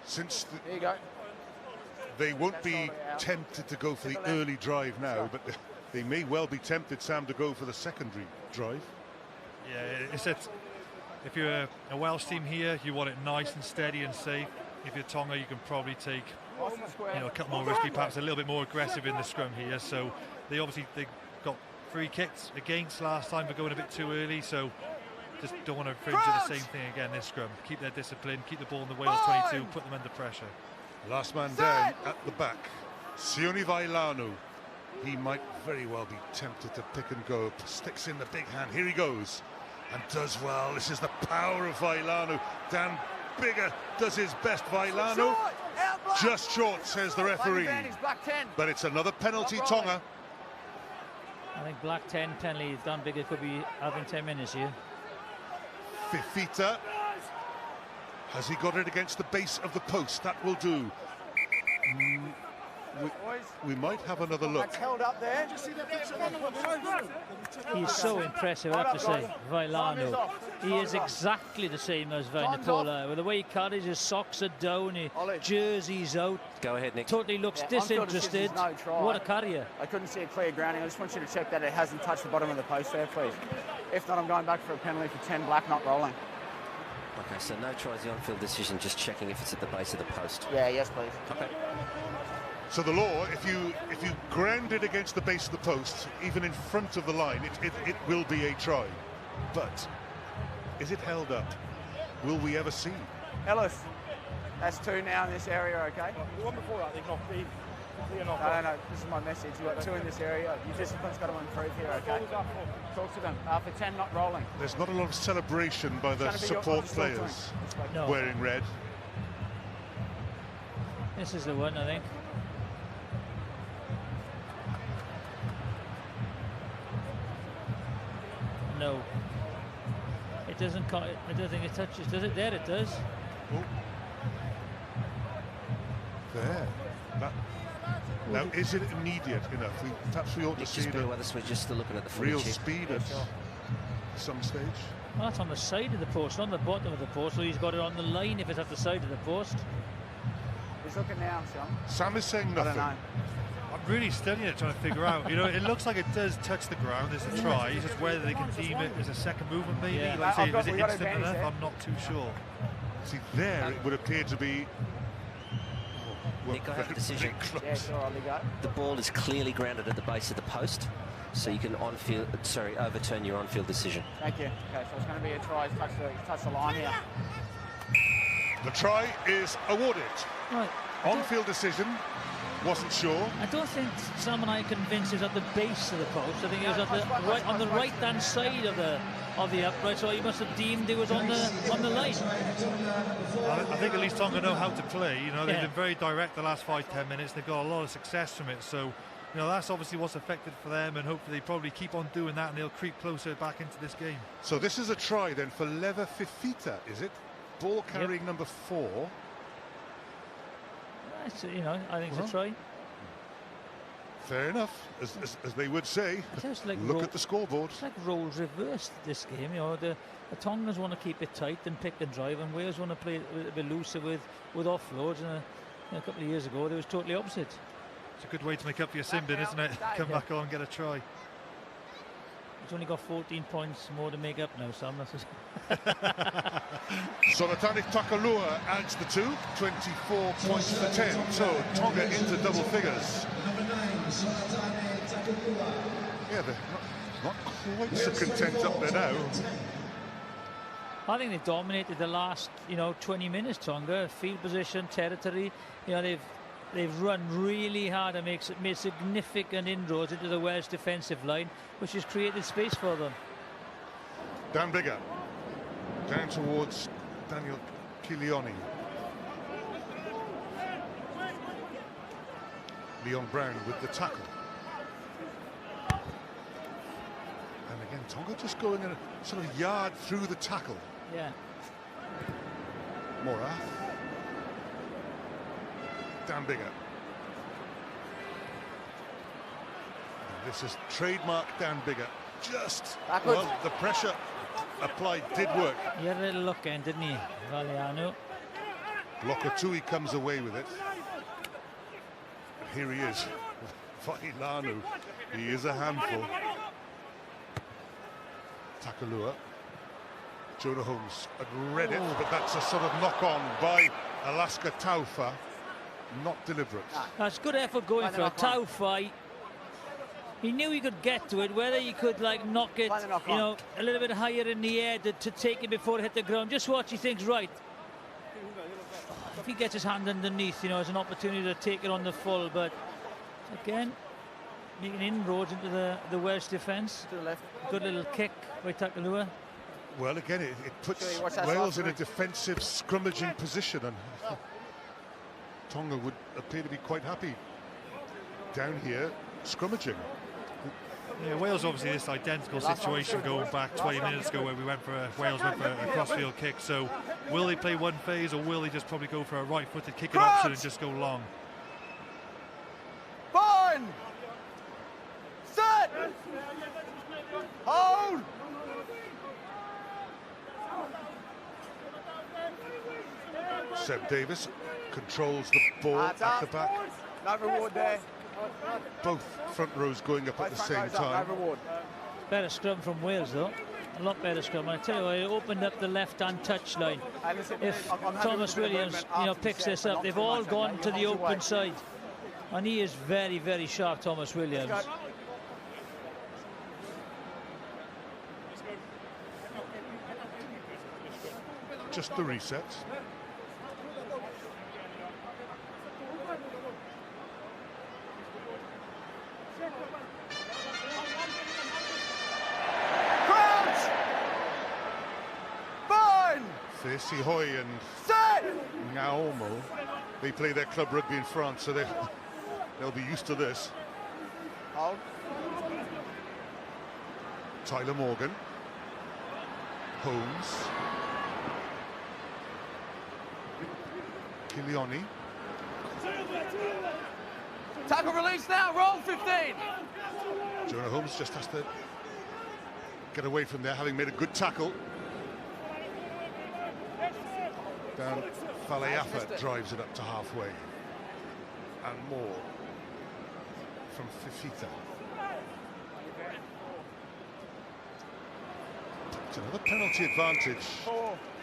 Since There you go. they won't be tempted to go for the early drive now, but they may well be tempted, Sam, to go for the secondary drive. Yeah, if you're a Welsh team here, you want it nice and steady and safe. if you're Tonga, you can probably take a couple more risky, perhaps a little bit more aggressive in the scrum here. So they got free kicks against last time for going a bit too early, so just don't want to infringe the same thing again this scrum. Keep their discipline, keep the ball in the Wales 22, put them under pressure. Last man down at the back, Sione Vailanu. He might very well be tempted to pick and go. Sticks in the big hand. Here he goes. And does well. This is the power of Vailanu. Dan Bigger does his best. Vailanu just short, says the referee. But it's another penalty, Tonga. I think black 10 penalty. Dan Bigger could be having 10 minutes here. Fifita. Has he got it against the base of the post? That will do. We might have another look. That's held up there. He's so impressive, I have to say, Vailanu. He is exactly the same as Vunipola. With the way he carries, his socks are down, his jersey's out. Go ahead, Nick. Totally looks disinterested. What a carrier. I couldn't see a clear grounding. I just want you to check that it hasn't touched the bottom of the post there, please. If not, I'm going back for a penalty for 10 black, not rolling. Okay, so no tries, the on-field decision, just checking if it's at the base of the post. Yeah, yes, please. Okay. So the law, if you ground it against the base of the post, even in front of the line, it will be a try. But is it held up? Will we ever see? Ellis, that's 2 now in this area, okay? The one before that, they've not been. No, this is my message. You've got 2 in this area. Your discipline's got to improve here, okay? Talk to them. For 10, not rolling. There's not a lot of celebration by the support players wearing red. This is the one, I think. No. It doesn't. I don't think it touches. Does it? There it does. Oh. There. Now, is it immediate enough? Perhaps we ought to see the weather, so we're just looking at the real speed at some stage. Well, that's on the side of the post, not on the bottom of the post. So he's got it on the line if it's at the side of the post. He's looking now, Sean. Sam is saying nothing. I don't know. I'm really studying it, trying to figure out. It looks like it does touch the ground. There's a try. It's just whether they can deem it as a second movement, maybe. Yeah. Like I say, is it instant enough? I'm not too sure. See, there it would appear to be. Nick, I have a decision. Yeah, sure, I'll go. The ball is clearly grounded at the base of the post, so you can overturn your on-field decision. Thank you. Okay, so it's going to be a try. Touch the line here. The try is awarded. Right. On-field decision. Wasn't sure. I don't think Sam and I are convinced it was at the base of the post. I think it was at on the right-hand side of the upright. So he must have deemed it was on the line. I think at least Tonga know how to play. They've been very direct the last 5-10 minutes. They've got a lot of success from it. So, that's obviously what's affected for them, and hopefully they probably keep on doing that, and they'll creep closer back into this game. So this is a try then for Leva Fifita, is it? Ball carrying number 4. I think it's a try. Fair enough, as they would say. Like look at the scoreboard. It's like roles reversed this game. The Tongans want to keep it tight and pick and drive, and Wales want to play a little bit looser with offloads. And a couple of years ago, they was totally opposite. It's a good way to make up for your sin bin, isn't it? Come back on and get a try. He's only got 14 points more to make up now, Sam. Sonatani Takalua adds the 2, 24 points for 10. So Tonga into double figures. Yeah, they're not quite so content up there now. I think they've dominated the last 20 minutes. Tonga, field position, territory. They've run really hard and made significant inroads into the Welsh defensive line, which has created space for them. Dan Bigger down towards Daniel Kilioni. Leon Brown with the tackle. And again, Tonga just going in a sort of yard through the tackle. Yeah. Morath. Dan Bigger. And this is trademark Dan Bigger. Just, well, the pressure applied did work. He had a little look in, didn't he, Vailanu? Lokatui comes away with it. Here he is, Vailanu. He is a handful. Takalua. Jonah Holmes had read it, but that's a sort of knock-on by Alaska Taufa, not deliberate. That's good effort going for a Taufa. He knew he could get to it, whether he could like knock it, you know, a little bit higher in the air to take it before it hit the ground. Just watch, he thinks, right, if he gets his hand underneath, you know, it's an opportunity to take it on the full. But again, making inroads into the Welsh defence. To the left. Good little kick by Takalua. Well, again, it puts Wales in a defensive, scrummaging position, and Tonga would appear to be quite happy down here, scrummaging. Yeah, Wales obviously this identical situation going back 20 minutes ago where Wales went for a crossfield kick. So will they play one phase, or will they just probably go for a right-footed kicking option and just go long? Fine! Set! Hold! Seb Davis controls the ball at the back. No reward there. Both front rows going up at the same time. No reward. Better scrum from Wales, though. A lot better scrum. And I tell you what, it opened up the left-hand touchline. If Thomas Williams, you know, picks this up, they've all gone to the open side. And he is very, very sharp, Thomas Williams. Just the reset. Fesi Hoy and Ngaomo, they play their club rugby in France, so they'll be used to this. Hold. Tyler Morgan, Holmes, Kilioni. Tackle release now, roll 15. Jonah Holmes just has to get away from there, having made a good tackle. Down Faleafa drives it up to halfway. And more from Fifita. It's another penalty advantage.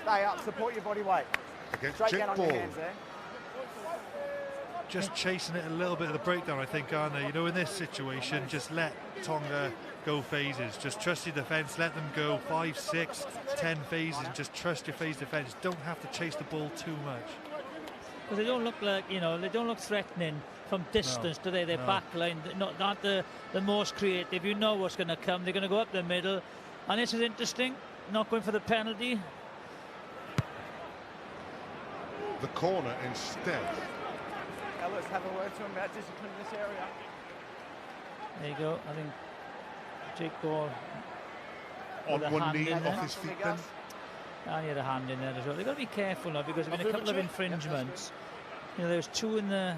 Stay up, support your body weight. Against Straight Jake down on Ball. your hands there. Just chasing it a little bit of the breakdown, I think, aren't they? You know, in this situation, just let Tonga go phases. Just trust your defence, let them go 5, 6, 10 phases, and just trust your phase defence. Don't have to chase the ball too much. Because they don't look like, you know, they don't look threatening from distance today. Their back line, not the most creative. You know what's going to come. They're going to go up the middle. And this is interesting, not going for the penalty. The corner instead. Now let's have a word to him about discipline in this area. There you go. I think Jake Ball On one knee, off his feet then. And he had a hand in there as well. They've got to be careful now, because there's been a couple of infringements. You know, there's 2 in the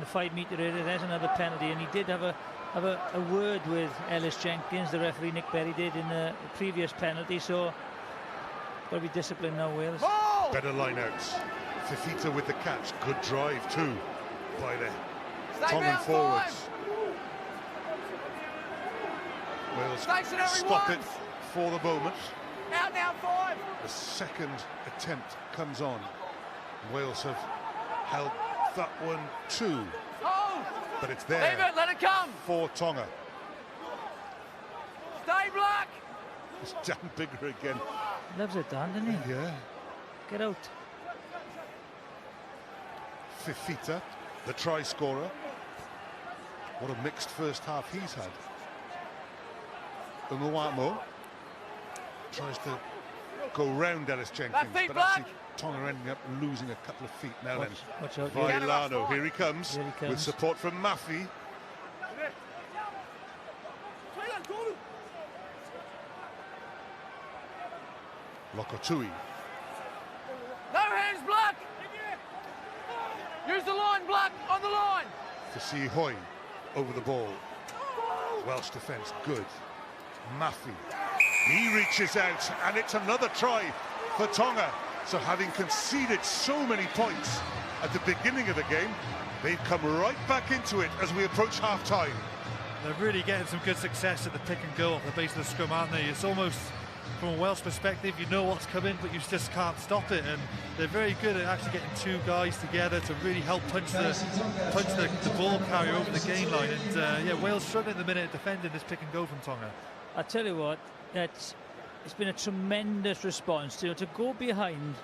5 metre area. There's another penalty, and he did have a word with Ellis Jenkins, the referee Nick Berry did in the previous penalty. So got to be disciplined now, Wales. Better line outs. Fifita with the catch. Good drive too by the Tongan forwards. Wales stop it for the moment. Out now, 5. The second attempt comes on. Wales have held that one too. But it's there. Leave it, let it come. For Tonga. Stay black. It's Dan Bigger again. Loves it, Dan, doesn't he? Yeah. Get out. Fifita, the try scorer. What a mixed first half he's had. Umuamo tries to go round Ellis Jenkins, but actually Tonga ending up losing a couple of feet. Now then, Vailano, here he comes with support from Mafi. Lokotui. No hands, Black. Use the line, Black, on the line. Fesi Hoy over the ball. Welsh defence good. Mafi. He reaches out, and it's another try for Tonga. So having conceded so many points at the beginning of the game, they've come right back into it as we approach half-time. They're really getting some good success at the pick and go off the base of the scrum, aren't they? It's almost from a Welsh perspective, you know what's coming, but you just can't stop it. And they're very good at actually getting two guys together to really help punch the ball carrier over the gain line. And yeah, Wales struggling at the minute defending this pick and go from Tonga. I tell you what, it's been a tremendous response to go behind,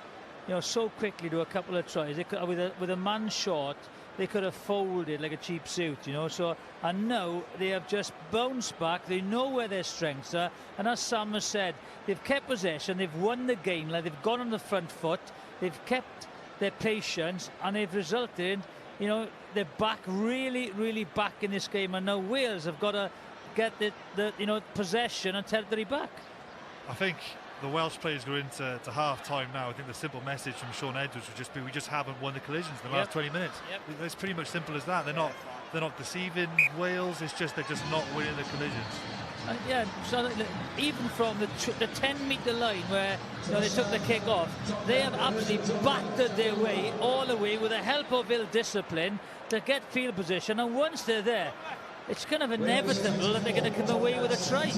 so quickly to a couple of tries. They could, with a man short, they could have folded like a cheap suit, So, and now they have just bounced back. They know where their strengths are, and as Sam has said, they've kept possession. They've won the game. Like they've gone on the front foot. They've kept their patience, and they've resulted. They're back, really back in this game. And now Wales have got to get the possession and territory back. I think the Welsh players go into half-time now. I think the simple message from Sean Edwards would just be, we just haven't won the collisions in the last 20 minutes. It's pretty much simple as that. They're not deceiving Wales. It's just they're just not winning the collisions. So even from the 10-metre line where they took the kick off, they have absolutely battered their way all the way with the help of ill discipline to get field position. And once they're there, it's kind of inevitable that they're going to come away with a try.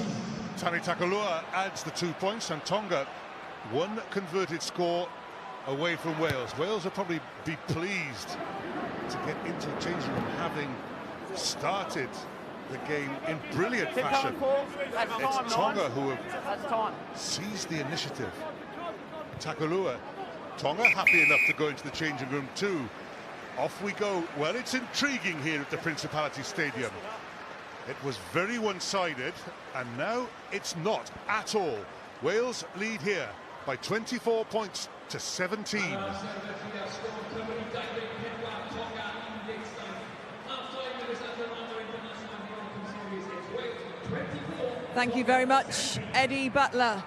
Tani Takalua adds the 2 points, and Tonga one converted score away from Wales. Wales will probably be pleased to get into the changing room having started the game in brilliant fashion. It's Tonga who have seized the initiative. Takalua, Tonga happy enough to go into the changing room too. Off we go. Well, it's intriguing here at the Principality Stadium. It was very one-sided, and now it's not at all. Wales lead here by 24 points to 17. Thank you very much, Eddie Butler.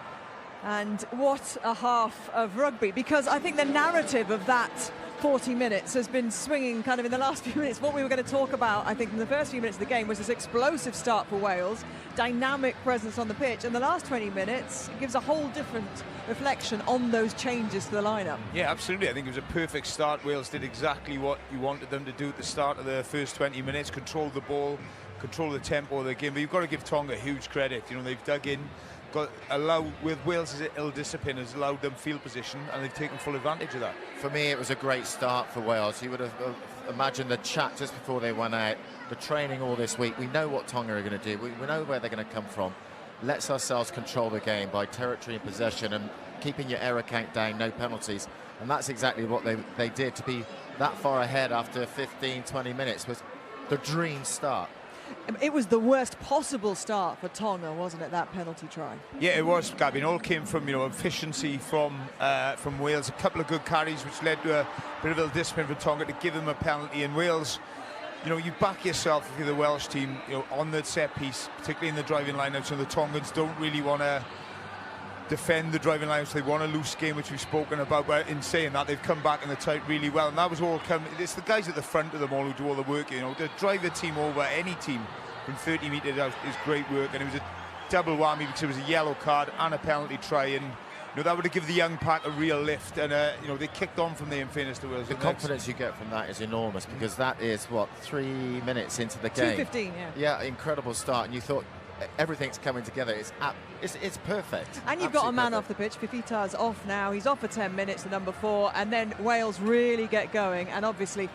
And what a half of rugby, because I think the narrative of that 40 minutes has been swinging kind of in the last few minutes. What we were going to talk about, I think, in the first few minutes of the game was this explosive start for Wales, dynamic presence on the pitch, and the last 20 minutes gives a whole different reflection on those changes to the lineup. Yeah, absolutely. I think it was a perfect start. Wales did exactly what you wanted them to do at the start of the first 20 minutes, control the ball, control the tempo of the game. But you've got to give Tonga huge credit. They've dug in, with Wales' ill-discipline has allowed them field position, and they've taken full advantage of that. For me, it was a great start for Wales. You would have imagined the chat just before they went out, the training all this week. We know what Tonga are going to do. We know where they're going to come from. Let's ourselves control the game by territory and possession and keeping your error count down, no penalties. And that's exactly what they did. To be that far ahead after 15, 20 minutes was the dream start. It was the worst possible start for Tonga, wasn't it, that penalty try? Yeah, it was, Gabby. It all came from, efficiency from Wales. A couple of good carries, which led to a bit of ill-discipline for Tonga to give them a penalty. And Wales, you back yourself if you're the Welsh team, on the set piece, particularly in the driving line-out. So the Tongans don't really want to defend the driving line, so they want a loose game, which we've spoken about. But in saying that, they've come back in the tight really well, and that was all it's the guys at the front of them all who do all the work. To drive the team over any team from 30 metres out is great work, and it was a double whammy because it was a yellow card and a penalty try, and that would have given the young pack a real lift, and they kicked on from there in fairness to Wales. The confidence you get from that is enormous, because that is 3 minutes into the game. 2:15, yeah, incredible start, and you thought everything's coming together. It's perfect. And you've got a man off the pitch. Fifita's off now. He's off for 10 minutes, the number 4, and then Wales really get going. And obviously,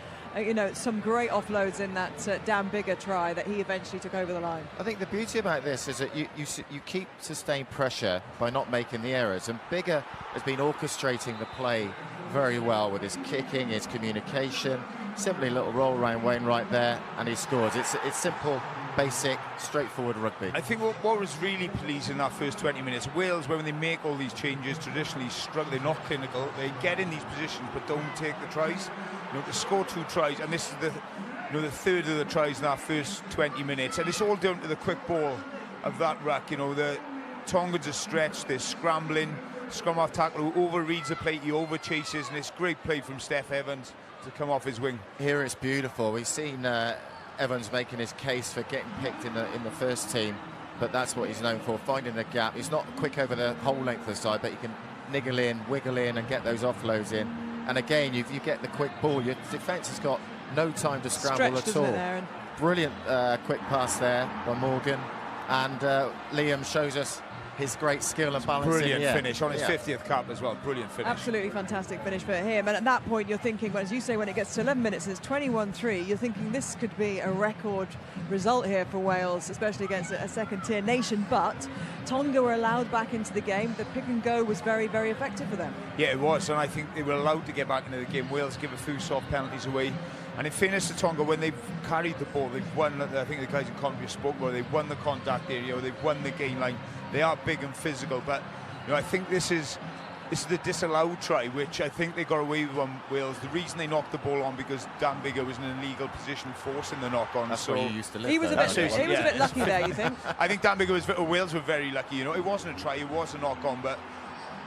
some great offloads in that Dan Biggar try that he eventually took over the line. I think the beauty about this is that you keep sustained pressure by not making the errors. And Biggar has been orchestrating the play very well with his kicking, his communication. Simply a little roll around Wainwright there, and he scores. It's simple, basic, straightforward rugby. I think what was really pleasing in that first 20 minutes, Wales, when they make all these changes, traditionally struggle. They're not clinical. They get in these positions but don't take the tries. To score 2 tries, and this is the third of the tries in that first 20 minutes, and it's all down to the quick ball of that ruck. The Tongans are stretched, they're scrambling. Scrum half tackle who overreads the plate, he over chases, and it's great play from Steph Evans to come off his wing. Here it's beautiful. We've seen Evans making his case for getting picked in the first team, but that's what he's known for, finding the gap. He's not quick over the whole length of the side, but he can niggle in, wiggle in, and get those offloads in. And again, you get the quick ball. Your defence has got no time to scramble at all. Brilliant quick pass there by Morgan. And Liam shows us his great skill and balance. Brilliant finish on his 50th cap as well. Brilliant finish. Absolutely fantastic finish for him. And at that point, you're thinking, well, as you say, when it gets to 11 minutes, it's 21-3. You're thinking this could be a record result here for Wales, especially against a second-tier nation. But Tonga were allowed back into the game. The pick and go was very, very effective for them. Yeah, it was, and I think they were allowed to get back into the game. Wales give a few soft penalties away. And in fairness to Tonga, when they've carried the ball, they've won. I think the guys in commentary spoke about, they've won the contact area, they've won the gain line. They are big and physical, but I think this is the disallowed try, which I think they got away with on Wales. The reason they knocked the ball on because Dan Biggar was in an illegal position forcing the knock on. That's where you used to live. He was a bit lucky there, you think? I think Dan Biggar Wales were very lucky. It wasn't a try, it was a knock on, but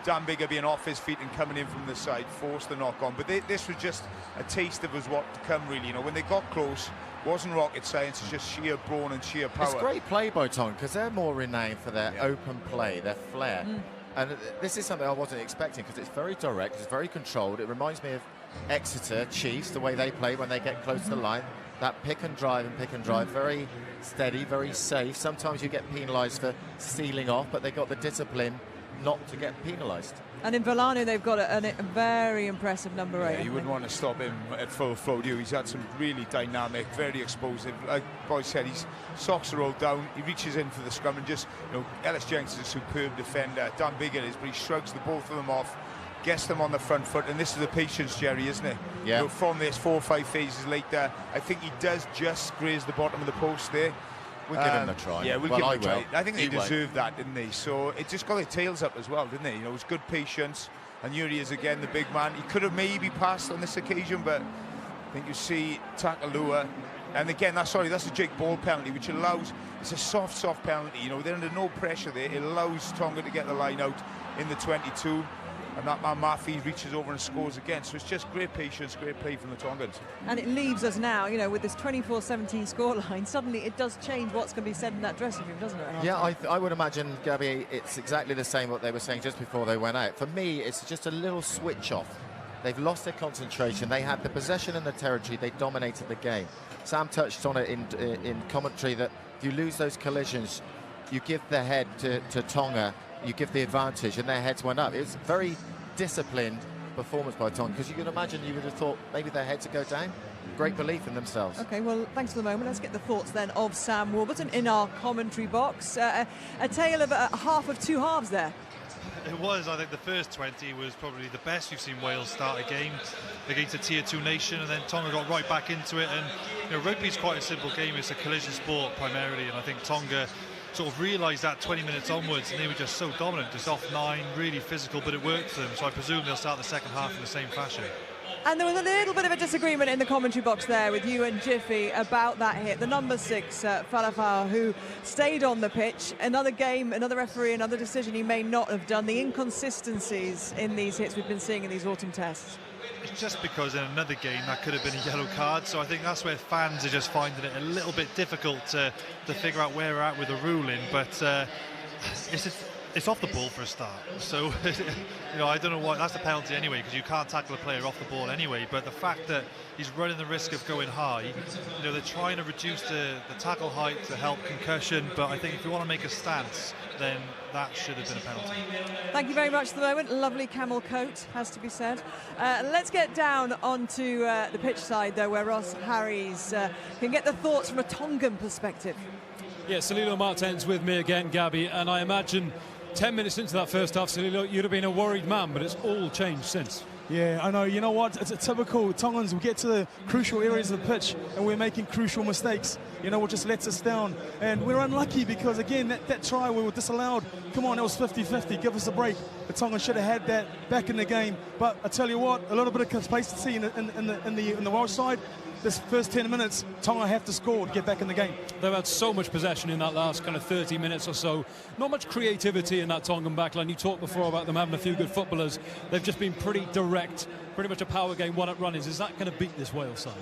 Dan Biggar being off his feet and coming in from the side forced the knock on. But this was just a taste of what to come, really. When they got close, wasn't rocket science, it's just sheer brawn and sheer power. It's great play by Tonga because they're more renowned for their open play, their flair. And this is something I wasn't expecting because it's very direct, it's very controlled. It reminds me of Exeter Chiefs, the way they play when they get close to the line. That pick and drive, very steady, very safe. Sometimes you get penalised for stealing off, but they got the discipline not to get penalised. And in Villano, they've got a very impressive number 8. Yeah, you wouldn't want to stop him at full flow, do you? He's had some really dynamic, very explosive. Like Boy said, his socks are rolled down. He reaches in for the scrum and just, Ellis Jenks is a superb defender. Dan Biggar is, but he shrugs the both of them off, gets them on the front foot, and this is the patience, Jerry, isn't it? Yeah. From this 4 or 5 phases later, I think he does just graze the bottom of the post there. We'll give him a try. Yeah, we'll give him a try. I think they deserved that, didn't they? So it just got their tails up as well, didn't they? It was good patience. And here he is again, the big man. He could have maybe passed on this occasion, but I think you see Takalua. And again, that's a Jake Ball penalty, which allows, it's a soft penalty. They're under no pressure there. It allows Tonga to get the line out in the 22. And that man Mafi reaches over and scores again. So it's just great patience, great play from the Tongans. And it leaves us now, with this 24-17 scoreline, suddenly it does change what's going to be said in that dressing room, doesn't it? Yeah, I would imagine, Gabby, it's exactly the same what they were saying just before they went out. For me, it's just a little switch off. They've lost their concentration. They had the possession and the territory. They dominated the game. Sam touched on it in commentary that if you lose those collisions, you give the head to Tonga, you give the advantage, and their heads went up. It's very disciplined performance by Tonga, because you can imagine you would have thought maybe their heads would go down. Great belief in themselves. Okay, well, thanks for the moment. Let's get the thoughts then of Sam Warburton in our commentary box. A tale of a half of two halves there. It was. I think the first 20 was probably the best you've seen Wales start a game against a Tier 2 nation, and then Tonga got right back into it. And rugby's quite a simple game. It's a collision sport primarily, and I think Tonga sort of realised that 20 minutes onwards, and they were just so dominant, just off 9, really physical, but it worked for them. So I presume they'll start the second half in the same fashion. And there was a little bit of a disagreement in the commentary box there with you and Jiffy about that hit. The number 6, Falafel, who stayed on the pitch. Another game, another referee, another decision he may not have done. The inconsistencies in these hits we've been seeing in these autumn tests. It's just because in another game that could have been a yellow card, so I think that's where fans are just finding it a little bit difficult to figure out where we're at with the ruling. But it's off the ball for a start, so I don't know why. That's a penalty anyway, because you can't tackle a player off the ball anyway. But the fact that he's running the risk of going high, they're trying to reduce the tackle height to help concussion. But I think if you want to make a stance, then that should have been a penalty. Thank you very much for the moment. Lovely camel coat, has to be said. Let's get down onto the pitch side, though, where Ross Harries can get the thoughts from a Tongan perspective. Yeah, Salilo Martens with me again, Gabby, and I imagine 10 minutes into that first half, Salilo, you'd have been a worried man, but it's all changed since. Yeah, I know. You know what? It's a typical Tongans. We get to the crucial areas of the pitch and we're making crucial mistakes. What just lets us down. And we're unlucky because, again, that try we were disallowed. Come on, it was 50-50. Give us a break. The Tongans should have had that back in the game. But I tell you what, a little bit of complacency in the Welsh side. This first 10 minutes, Tonga have to score to get back in the game. They've had so much possession in that last kind of 30 minutes or so. Not much creativity in that Tongan backline. You talked before about them having a few good footballers. They've just been pretty direct, pretty much a power game, one-up run-ins. Is that going to beat this Wales side?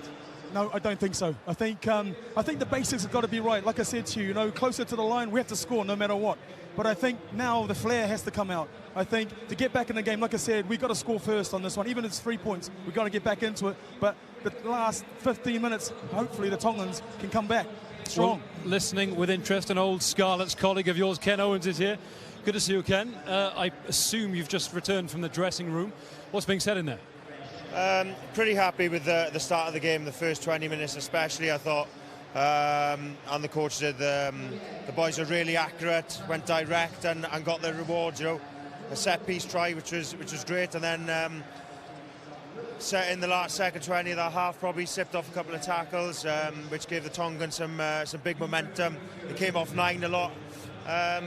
No, I don't think so. I think the basics have got to be right. Like I said to you, closer to the line, we have to score no matter what. But I think now the flair has to come out. I think to get back in the game, like I said, we've got to score first on this one. Even if it's 3 points, we've got to get back into it. But the last 15 minutes, hopefully the Tongans can come back strong. Well, listening with interest, an old Scarlets colleague of yours, Ken Owens, is here. Good to see you, Ken. I assume you've just returned from the dressing room. What's being said in there? Pretty happy with the start of the game, the first 20 minutes especially. I thought, and the coach said the boys are really accurate, went direct and got their rewards. You know, a set-piece try, which was great, and then set in the second 20 of the half, probably sipped off a couple of tackles, which gave the Tongans some big momentum. They came off 9 a lot.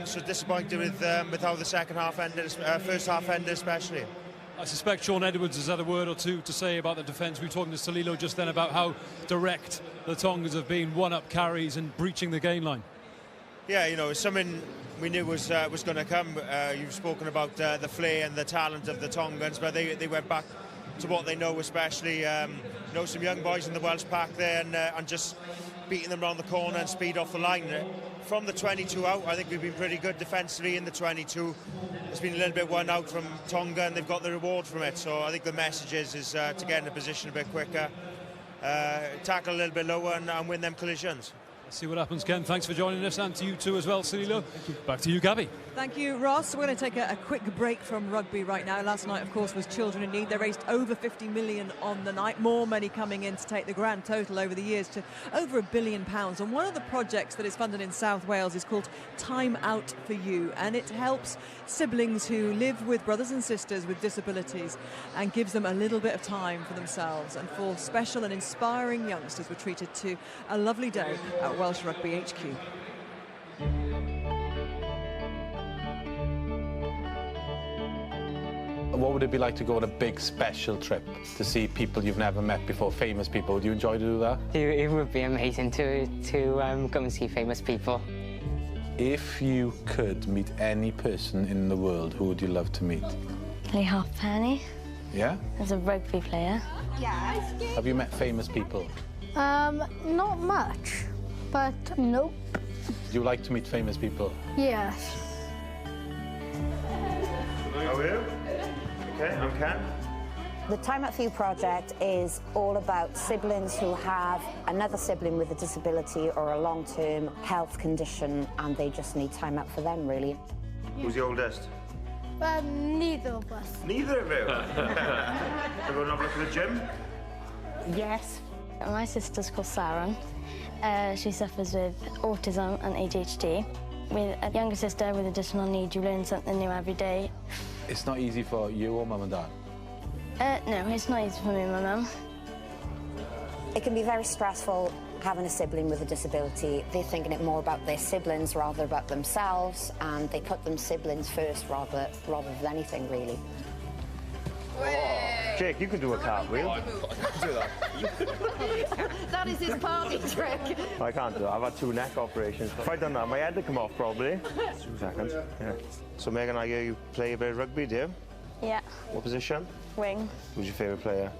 So disappointed with how the second half ended, first half ended especially. I suspect Sean Edwards has had a word or two to say about the defence. We were talking to Salilo just then about how direct the Tongans have been, one-up carries and breaching the gain line. Yeah, you know, it's something we knew was going to come. You've spoken about the flair and the talent of the Tongans, but they went back to what they know, especially you know, some young boys in the Welsh pack there, and just beating them around the corner and speed off the line. From the 22 out, I think we've been pretty good defensively in the 22. It's been a little bit one out from Tonga, and they've got the reward from it. So I think the message is to get in the position a bit quicker, tackle a little bit lower, and win them collisions. Let's see what happens, Ken. Thanks for joining us, and to you too as well, Salilo. Back to you, Gabby. Thank you, Ross. We're going to take a quick break from rugby right now. Last night, of course, was Children in Need. They raised over 50 million on the night. More money coming in to take the grand total over the years to over £1 billion. And one of the projects that is funded in South Wales is called Time Out for You. And it helps siblings who live with brothers and sisters with disabilities and gives them a little bit of time for themselves. And for special and inspiring youngsters, we're treated to a lovely day at Welsh Rugby HQ. What would it be like to go on a big special trip to see people you've never met before, famous people? Would you enjoy to do that? It would be amazing to go and see famous people. If you could meet any person in the world, who would you love to meet? Lee Halfpenny. Yeah? As a rugby player. Yeah. Have you met famous people? Not much, but nope. Do you like to meet famous people? Yes. How are you? Okay, I'm Ken. The Time Out For You project is all about siblings who have another sibling with a disability or a long-term health condition, and they just need time out for them, really. Who's the oldest? Neither of us. Neither of you? Everyone have a look at the gym? Yes. My sister's called Sarah. She suffers with autism and ADHD. With a younger sister with additional needs, you learn something new every day. It's not easy for you or Mum and Dad? No, it's not easy for me and my mum. It can be very stressful having a sibling with a disability. They're thinking it more about their siblings rather about themselves, and they put them siblings first rather than anything, really. Jake, you can do a cartwheel. I can't do that. That is his party trick. I can't do that. I've had 2 neck operations. If I'd done that, my head would come off probably. 2 seconds. Yeah. So Megan, I hear you play a bit of rugby, do you? Yeah. What position? Wing. Who's your favourite player?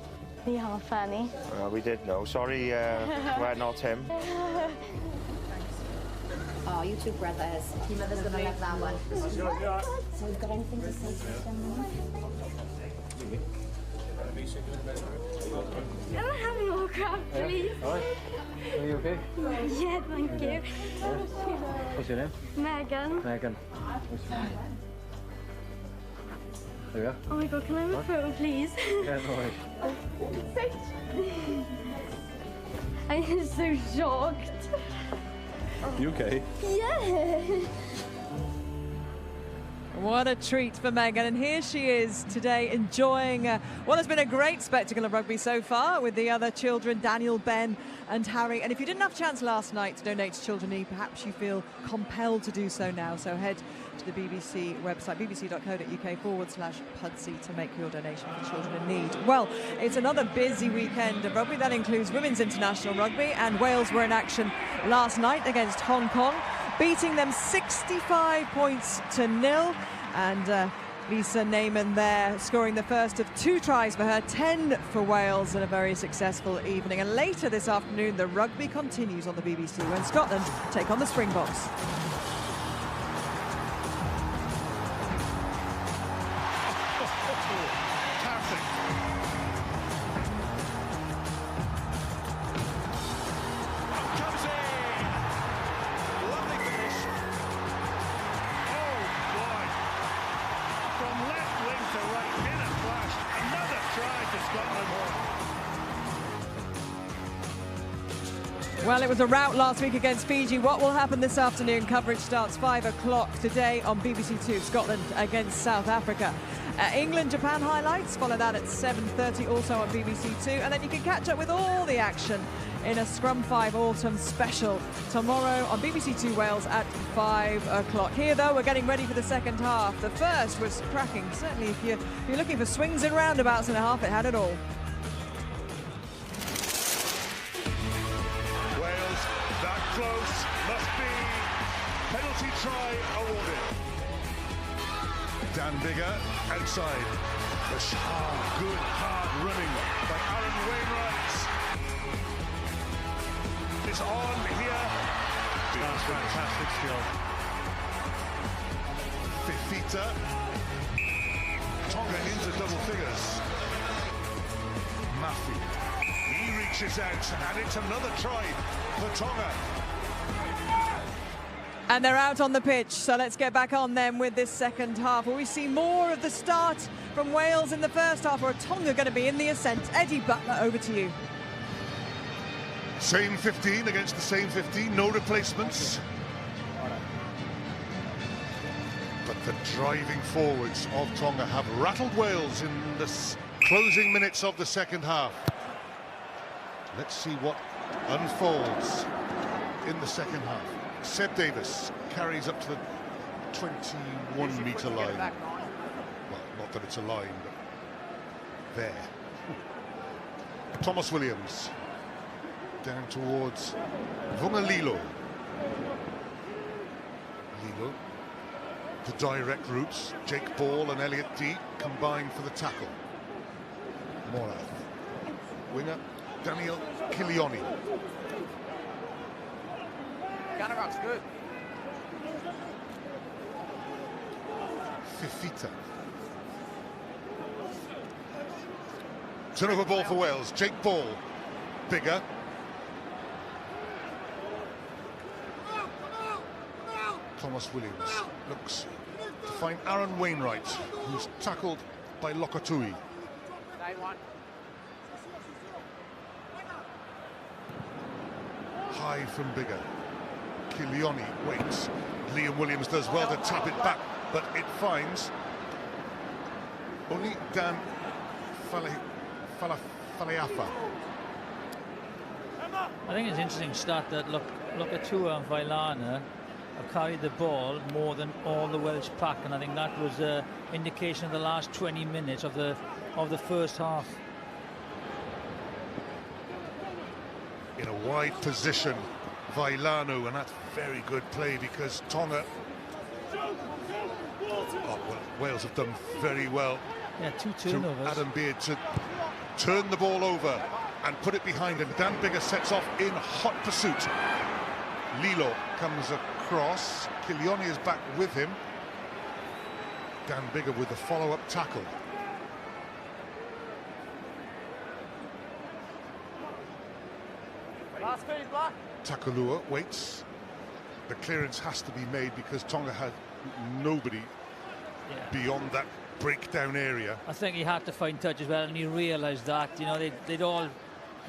Lee Halfpenny. We did know. Sorry, we're not him. Oh, you two brothers. Your mother's gonna like that one. So we've got anything to say to them? Can I have more crab, please? All right. Are you okay? Yeah, thank you. What's your name? Megan. Megan. There we are. Oh my god, can I have a photo, please? Yeah, no worries. I'm so shocked. You okay? Yeah. What a treat for Megan, and here she is today enjoying what has been a great spectacle of rugby so far with the other children, Daniel, Ben and Harry. And if you didn't have a chance last night to donate to Children in Need, perhaps you feel compelled to do so now. So head to the BBC website, bbc.co.uk/Pudsey to make your donation for Children in Need. Well, it's another busy weekend of rugby. That includes Women's International Rugby, and Wales were in action last night against Hong Kong, beating them 65 points to 0. And Lisa Neyman there scoring the first of 2 tries for her, 10 for Wales, in a very successful evening. And later this afternoon, the rugby continues on the BBC when Scotland take on the Springboks. Well, it was a rout last week against Fiji. What will happen this afternoon? Coverage starts 5 o'clock today on BBC Two. Scotland against South Africa. England-Japan highlights follow that at 7:30, also on BBC Two. And then you can catch up with all the action in a Scrum 5 Autumn special tomorrow on BBC Two Wales at 5 o'clock. Here, though, we're getting ready for the second half. The first was cracking. Certainly, if you're looking for swings and roundabouts in a half, it had it all. Wales that close, must be penalty try awarded. Dan Bigger outside. Good hard running by Aaron Wainwright. It's on here. That's fantastic skill. Fifita. Tonga into double figures. Mafi. He reaches out, and it's another try for Tonga. And they're out on the pitch, so let's get back on them with this second half. Will we see more of the start from Wales in the first half, or are Tonga going to be in the ascent? Eddie Butler, over to you. Same 15 against the same 15, no replacements. But the driving forwards of Tonga have rattled Wales in the closing minutes of the second half. Let's see what unfolds in the second half. Seb Davis carries up to the 21-metre line. Well, not that it's a line, but there. Thomas Williams down towards Vungalilo. Lilo, the direct routes. Jake Ball and Elliot Dee combine for the tackle. Morath. Winger Daniel Kilioni. Counter-ruck's good. Fifita. Turnover ball for Wales. Jake Ball. Bigger. Thomas Williams looks to find Aaron Wainwright, who's tackled by Lokatui. High from Bigger. Kilioni waits. Liam Williams does well to tap it back, but it finds only Dan Faleafa. I think it's an interesting stat that Lokatui and Vailana have carried the ball more than all the Welsh pack, and I think that was an indication of the last 20 minutes of the first half. In a wide position, Vailanu, and that's very good play because Tonga. Oh, well, Wales have done very well. Yeah, 2 turnovers. Adam Beard to turn the ball over and put it behind him. Dan Bigger sets off in hot pursuit. Lilo comes across. Kilioni is back with him. Dan Bigger with the follow-up tackle. Last feed, Black. Takulua waits. The clearance has to be made because Tonga had nobody beyond that breakdown area. I think he had to find touch as well, and he realised that. You know, they'd all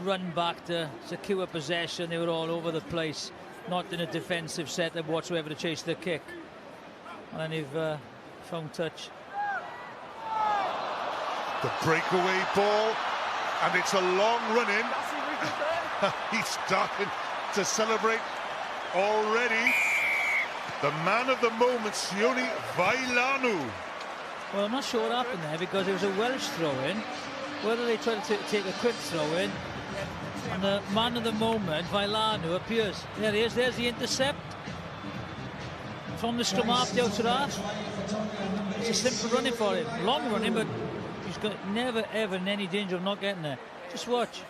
run back to secure possession. They were all over the place, not in a defensive setup whatsoever to chase the kick. And then they've found touch. The breakaway ball, and it's a long run-in. He's starting to celebrate already. The man of the moment, Sione Vailanu. Well, I'm not sure what happened there because it was a Welsh throw-in. Whether they tried to take a quick throw-in, and the man of the moment, Vailanu, appears. There he is. There's the intercept from the scrum half the outside half. It's a simple running for him. Long running, but he's got never ever in any danger of not getting there. Just watch.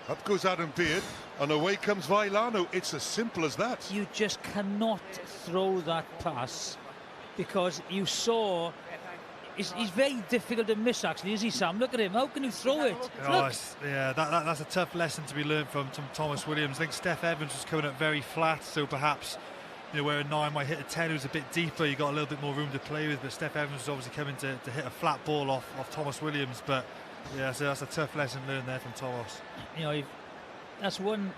Up goes Adam Beard, and away comes Vailanu. It's as simple as that. You just cannot throw that pass because you saw. He's very difficult to miss, actually, is he, Sam? Look at him. How can you throw it? Oh, yeah, that's a tough lesson to be learned from Thomas Williams. I think Steph Evans was coming up very flat, so perhaps, you know, where a 9 might hit a 10 who's a bit deeper, you got a little bit more room to play with. But Steph Evans was obviously coming to hit a flat ball off Thomas Williams. But yeah, so that's a tough lesson learned there from Thomas. You know, that's one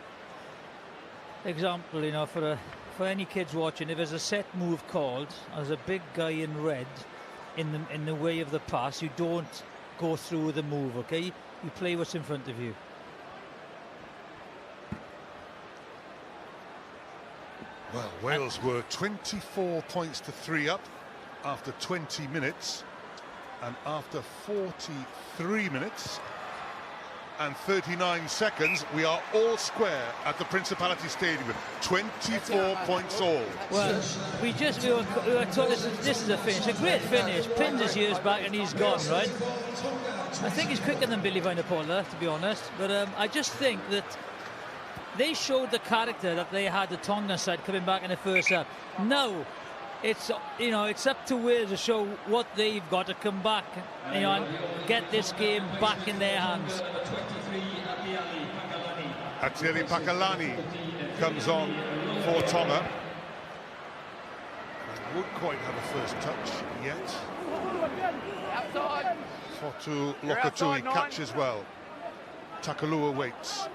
example, you know, for any kids watching. If there's a set move called, there's a big guy in red in the way of the pass, you don't go through the move, okay? You play what's in front of you. Well, Wales were 24 points to 3 up after 20 minutes, and after 43 minutes and 39 seconds, we are all square at the Principality Stadium. 24 points all. Well, we were told this is a finish, a great finish. Pins his years back and he's gone, right? I think he's quicker than Billy Vanapola, to be honest. But I just think that they showed the character that they had, the Tongan side, coming back in the first half. Now, it's up to Wales to show what they've got to come back, you know, and get this game back in their hands. Ateli Pakalani comes on for Tonga. And won't quite have a first touch yet. Fotu Lokatui catches well. Takalua waits.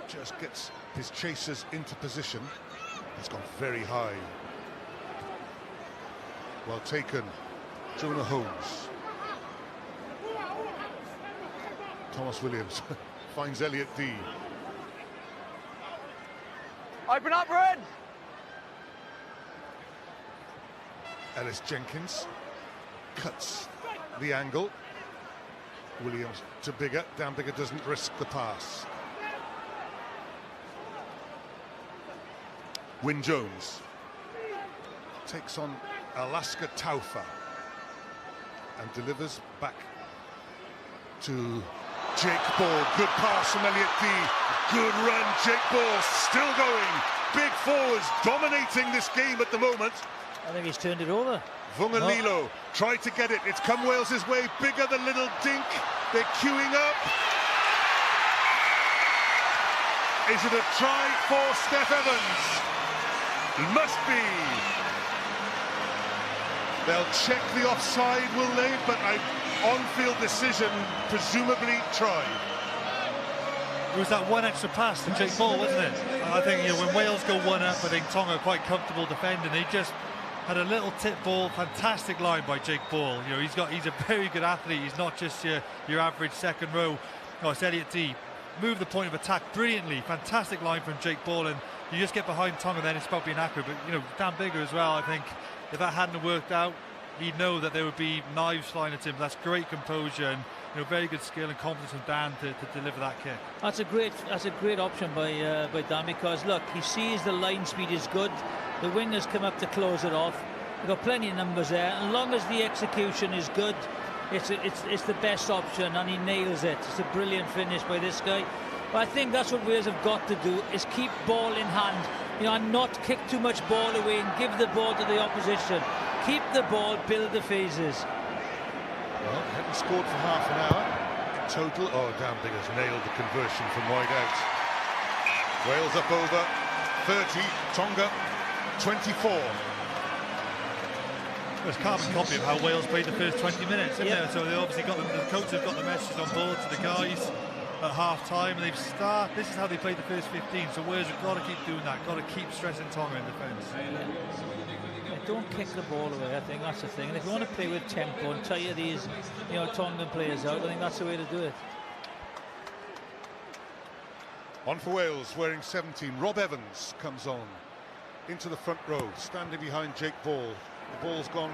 Just gets his chasers into position. It's gone very high. Well taken, Jonah Holmes. Thomas Williams finds Elliot D. Open up, Red! Ellis Jenkins cuts the angle. Williams to Bigger. Dan Bigger doesn't risk the pass. Wyn Jones takes on Alaska Taufa and delivers back to Jake Ball. Good pass from Elliot D. Good run, Jake Ball still going. Big forwards dominating this game at the moment. I think he's turned it over. Vungalilo tried to get it. It's come Wales's way. Bigger than Little Dink. They're queuing up. Is it a try for Steph Evans? It must be. They'll check the offside, will they? But an on-field decision, presumably try. It was that one extra pass to Jake Ball, wasn't it? I think, you know, when Wales go one up, I think Tonga are quite comfortable defending. They just had a little tip ball, fantastic line by Jake Ball. You know, he's a very good athlete. He's not just your average second row. Oh, it's Elliot D. Moved the point of attack brilliantly. Fantastic line from Jake Ball, and you just get behind Tonga, then it's about being accurate. But you know, Dan Bigger as well. I think if that hadn't worked out, he'd know that there would be knives flying at him. That's great composure and, you know, very good skill and confidence from Dan to deliver that kick. That's a great option by Dan, because look, he sees the line speed is good. The wingers come up to close it off. We've got plenty of numbers there. As long as the execution is good, it's the best option, and he nails it. It's a brilliant finish by this guy. But I think that's what Wales have got to do, is keep ball in hand, you know, and not kick too much ball away and give the ball to the opposition. Keep the ball, build the phases. Well, hadn't scored for half an hour in total. Oh, Dan Bigger's nailed the conversion from wide out. Wales up over 30, Tonga 24. It's carbon copy of how Wales played the first 20 minutes, isn't it? So they obviously got the coach have got the message on board to the guys at half-time, and this is how they played the first 15, so Wales have got to keep doing that, got to keep stressing Tonga in defence. Yeah, don't kick the ball away, I think that's the thing. And if you want to play with tempo and tire these, you know, Tongan players out, I think that's the way to do it. On for Wales, wearing 17, Rob Evans comes on into the front row, standing behind Jake Ball. The ball's gone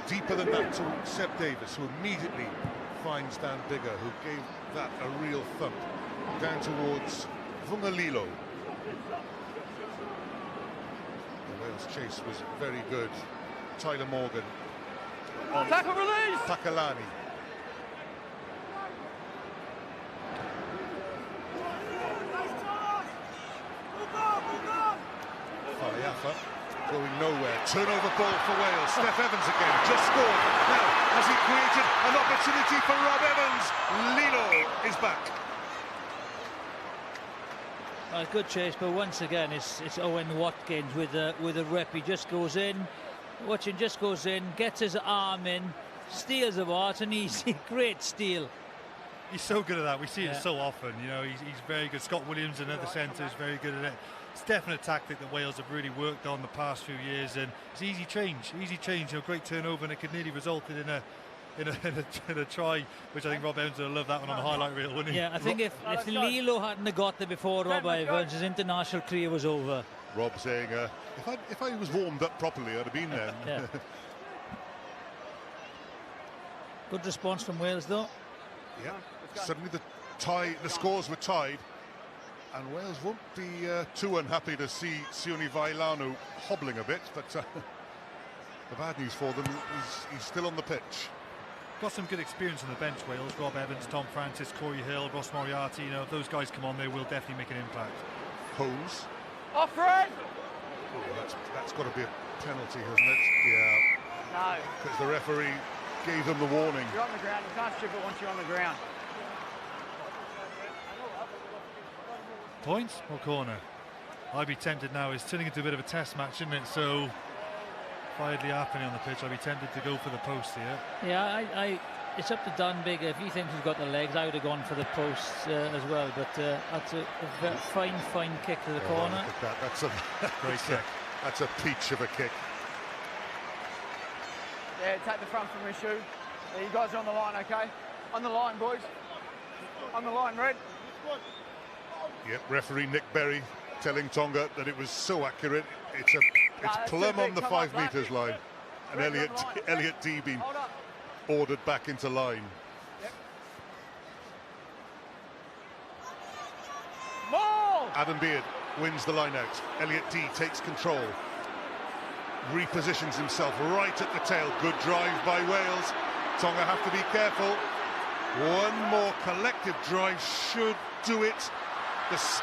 deeper than that to Seb Davis, who immediately finds Dan Bigger, who gave that a real thump down towards Vungalilo. The Wales chase was very good. Tyler Morgan on Pakalani. Faliafa going nowhere. Turnover ball for Wales. Steph Evans again, just scored. Now, has he created an opportunity for Rob Evans? Lilo is back. Good chase, but once again, it's Owen Watkins with a rep. He just goes in, watching, just goes in, gets his arm in, steals the ball. It's an easy, great steal. He's so good at that. We see it so often. You know, he's very good. Scott Williams, another centre, is very good at it. It's definitely a tactic that Wales have really worked on the past few years, and it's easy change. You know, great turnover, and it could nearly resulted in a try, which I think Rob Evans would have loved that one on the highlight reel, wouldn't he? Yeah, I think if Lilo hadn't got there before Rob Evans, his international career was over. Rob saying, if I was warmed up properly, I'd have been there. Yeah. Good response from Wales, though. Yeah. Suddenly the scores were tied, and Wales won't be too unhappy to see Sione Vailanu hobbling a bit, but the bad news for them is he's still on the pitch. Got some good experience on the bench, Wales. Rob Evans, Tom Francis, Corey Hill, Ross Moriarty. You know, if those guys come on, they will definitely make an impact. Holmes. Off, Fred! Oh, that's got to be a penalty, hasn't it? Yeah. No. Because the referee gave them the warning. You're on the ground. You can't strip it once you're on the ground. Points or corner? I'd be tempted now. It's turning into a bit of a test match, isn't it? So, widely happening on the pitch, I'd be tempted to go for the post here. Yeah, it's up to Dan Bigger. If he thinks he's got the legs, I would have gone for the posts as well. But that's a fine kick to the corner. Look at that. That's a great kick. That's a peach of a kick. Yeah, take the front from his shoe. Yeah, you guys are on the line, okay? On the line, boys. On the line, Red. Yep, referee Nick Berry telling Tonga that it was so accurate. It's plumb on the 5 metres line, and Elliot D being ordered back into line. Yep. Ball! Adam Beard wins the line out. Elliot D takes control, repositions himself right at the tail. Good drive by Wales. Tonga have to be careful. One more collective drive should do it. That's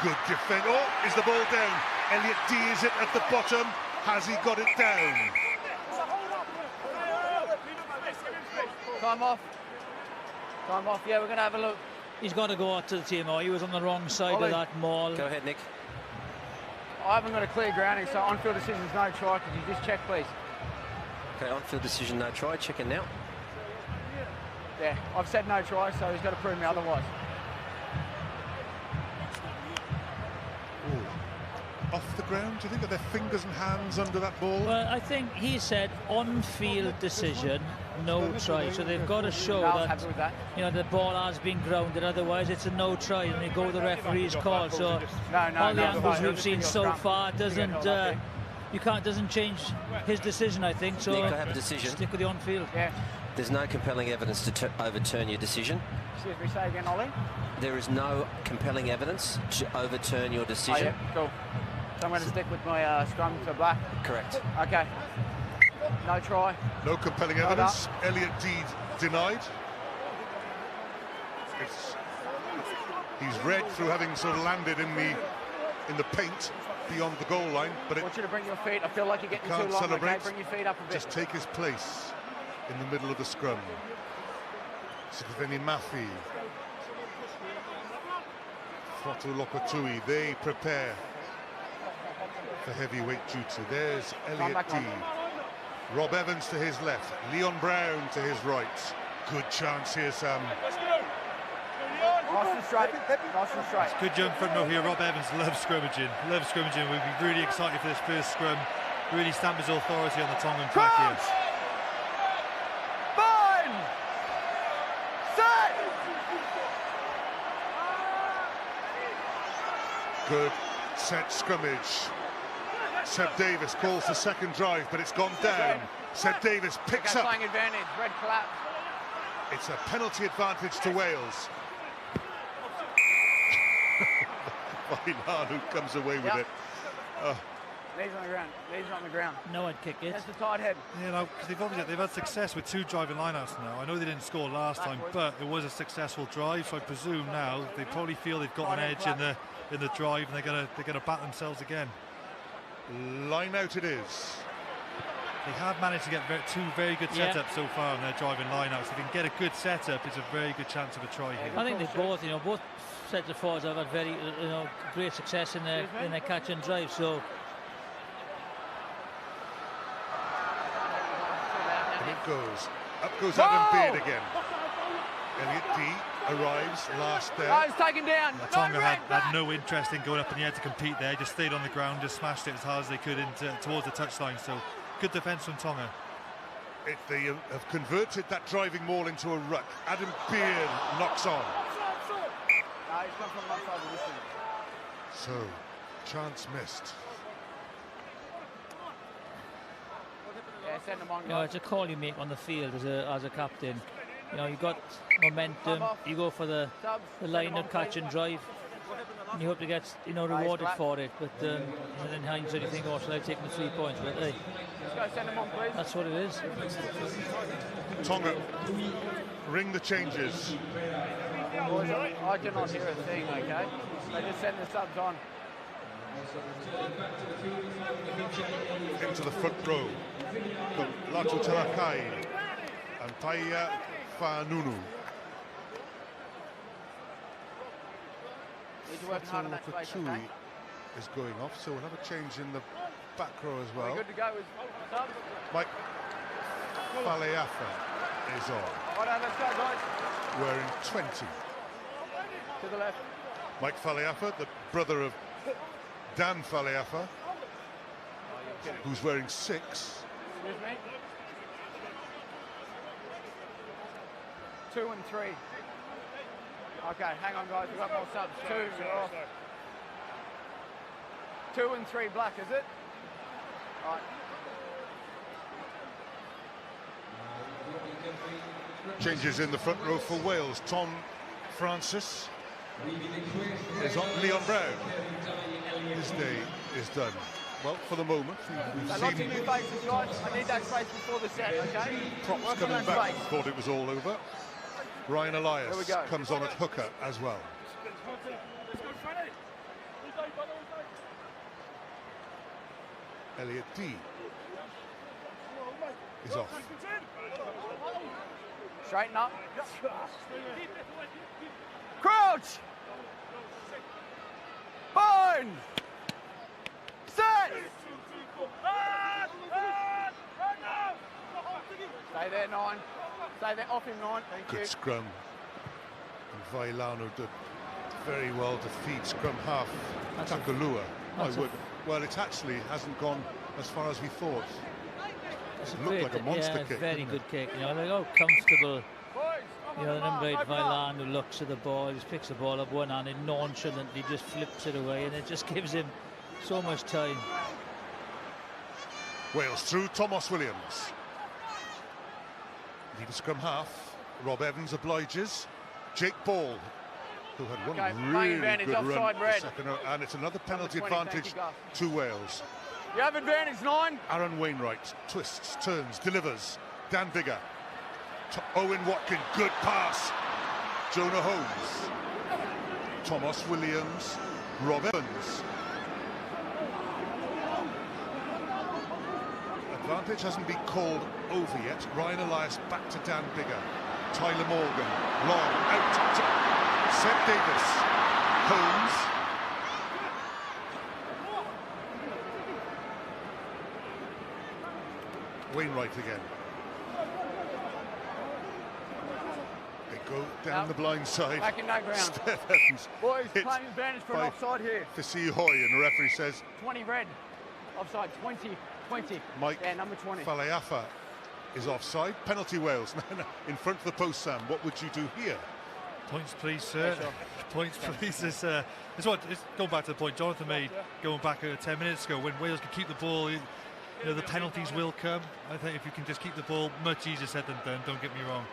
good defense. Oh, is the ball down? Elliot D is it at the bottom. Has he got it down? Time off. Time off. Yeah, we're going to have a look. He's got to go out to the TMO. He was on the wrong side of that maul. Go ahead, Nick. I haven't got a clear grounding, so on-field decision is no try. Could you just check, please? Okay, on-field decision, no try. Checking now. Yeah, I've said no try, so he's got to prove me otherwise. Off the ground? Do you think of their fingers and hands under that ball? Well, I think he said on-field decision, no try. So they've got to show that, you know, the ball has been grounded. Otherwise, it's a no try, and they go with the referee's call. So all the angles we've seen so far doesn't change his decision. I think so. Nick, I have a decision. Stick with the on-field. Yeah. There's no compelling evidence to overturn your decision. Excuse me, say again, Ollie. There is no compelling evidence to overturn your decision. Oh, yeah, cool. So I'm going to stick with my scrum to black. Correct. Okay. No try. No compelling evidence. Elliot D denied. He's red through having sort of landed in the paint beyond the goal line. But I want you to bring your feet. I feel like you're getting too long. Celebrate. Okay, bring your feet up a bit. Just take his place in the middle of the scrum. Siveni Mafi, Fotu Lokotui, they prepare for heavyweight duty. There's Elliot D. Rob Evans to his left, Leon Brown to his right. Good chance here, Sam. Nice and straight. Nice and straight. It's good jump front row here. Rob Evans loves scrimmaging. Loves scrimmaging. We'll be really excited for this first scrum. Really stamp his authority on the Tongan track here. Good set scrummage. Seb Davis calls the second drive, but it's gone down. Seb Davis picks up. Flying advantage, red collapse. It's a penalty advantage to Wales. Vailanu comes away with it. Knees on the ground. Knees on the ground. No, I'd kick it. That's the tight head. You know, because they've had success with 2 driving lineouts now. I know they didn't score last time, but it was a successful drive. So I presume now they probably feel they've got an edge in the drive, and they're gonna bat themselves again. Line out it is. They have managed to get 2 very good setups so far on their driving lineouts. If they can get a good setup, it's a very good chance of a try here. I think they both sets of forwards have had very, great success in their catch and drive. So. And it goes. Up goes Adam Beard again. Elliot D arrives last there. No, he's taken down. Tonga had no interest in going up in the air to compete there. Just stayed on the ground, just smashed it as hard as they could towards the touchline. So good defence from Tonga. They have converted that driving maul into a ruck. Adam Beard knocks on. So, chance missed. Yeah, send them on. You know, it's a call you make on the field as a captain. You know, you've got momentum. You go for the line of catch and drive, and you hope to get rewarded for it. But in hindsight, you think, oh, should I take the 3 points? But hey, send them on, please. That's what it is. Tonga ring the changes. Boys, I do not hear a thing, okay? They just send the subs on. Into the front row. Latu Tarakai and Taia Fanunu. Fatui is going off, so we'll have a change in the back row as well. Good to go with subs. Mike Faleafa is on. Right, let's go, guys. Wearing 20. To the left. Mike Faleafa, the brother of Dan Faleafa, who's wearing 6. Excuse me. 2 and 3. Okay, hang on, guys. We've got more subs. 2 are off. 2 and 3 black, is it? All right. Changes in the front row for Wales. Tom Francis is on. Leon Brown. His day is done. Well, for the moment, we've Lots of seen new faces, guys. I need that space before the set, okay? props Work on coming that back. space. Thought it was all over. Ryan Elias comes on at hooker as well. Elliot D is off. Straighten up. Crouch! Bind! Set! Stay there, 9. Stay there, off him, 9. Thank you. Good scrum. And Vailano did very well to feed scrum half Takulua. Well, it actually hasn't gone as far as we thought. It looked like a monster kick. Very good kick. You know, like how comfortable. You know, the number 8 Vailano looks at the ball, just picks the ball up one hand and nonchalantly just flips it away, and it just gives him so much time. Wales through. Thomas Williams. Lead a scrum half. Rob Evans obliges. Jake Ball, who had one really good run the second, and it's another penalty advantage to Wales. You have advantage, 9. Aaron Wainwright twists, turns, delivers. Dan Biggar to Owen Watkin, good pass. Jonah Holmes, Thomas Williams, Rob Evans. Advantage hasn't been called over yet. Ryan Elias back to Dan Biggar. Tyler Morgan, long, out to Seth Davis. Holmes. Wainwright again. They go down the blind side. Back in no ground. Steph Evans. Boys, claim advantage for an offside here. Fasi Hoy, and the referee says 20 red. Offside, 20. Mike number 20. Faleafa is offside. Penalty Wales. In front of the post, Sam. What would you do here? Points, please, sir. Points, please. It's going back to the point Jonathan made going back 10 minutes ago. When Wales can keep the ball, you know, the penalties will come. I think if you can just keep the ball, much easier said than done, don't get me wrong.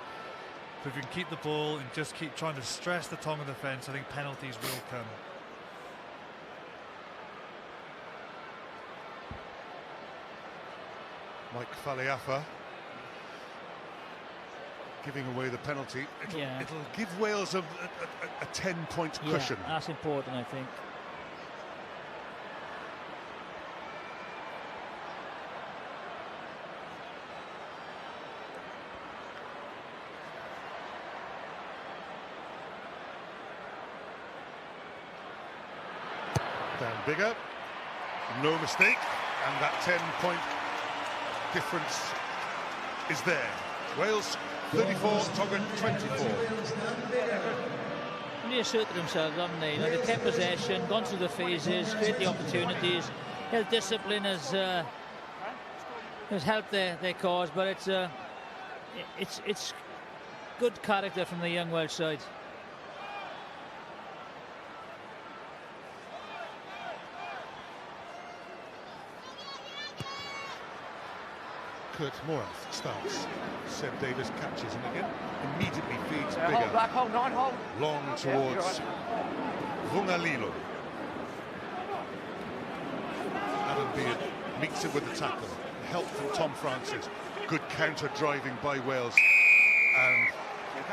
But if you can keep the ball and just keep trying to stress the Tonga defence, I think penalties will come. Mike Faleafa giving away the penalty. It'll give Wales a 10-point cushion. Yeah, that's important, I think. Dan Biggar, no mistake, and that 10-point difference is there. Wales 34, Tonga 24. They asserted themselves, haven't they? You know, they kept possession, gone through the phases, created the opportunities. Their discipline has helped their cause, but it's good character from the young Welsh side. Kurt Morath starts. Seb Davis catches him again. Immediately feeds bigger. Hold back, hold 9, hold. Long towards Vungalilo. Adam Beard meets him with the tackle. Help from Tom Francis. Good counter driving by Wales. And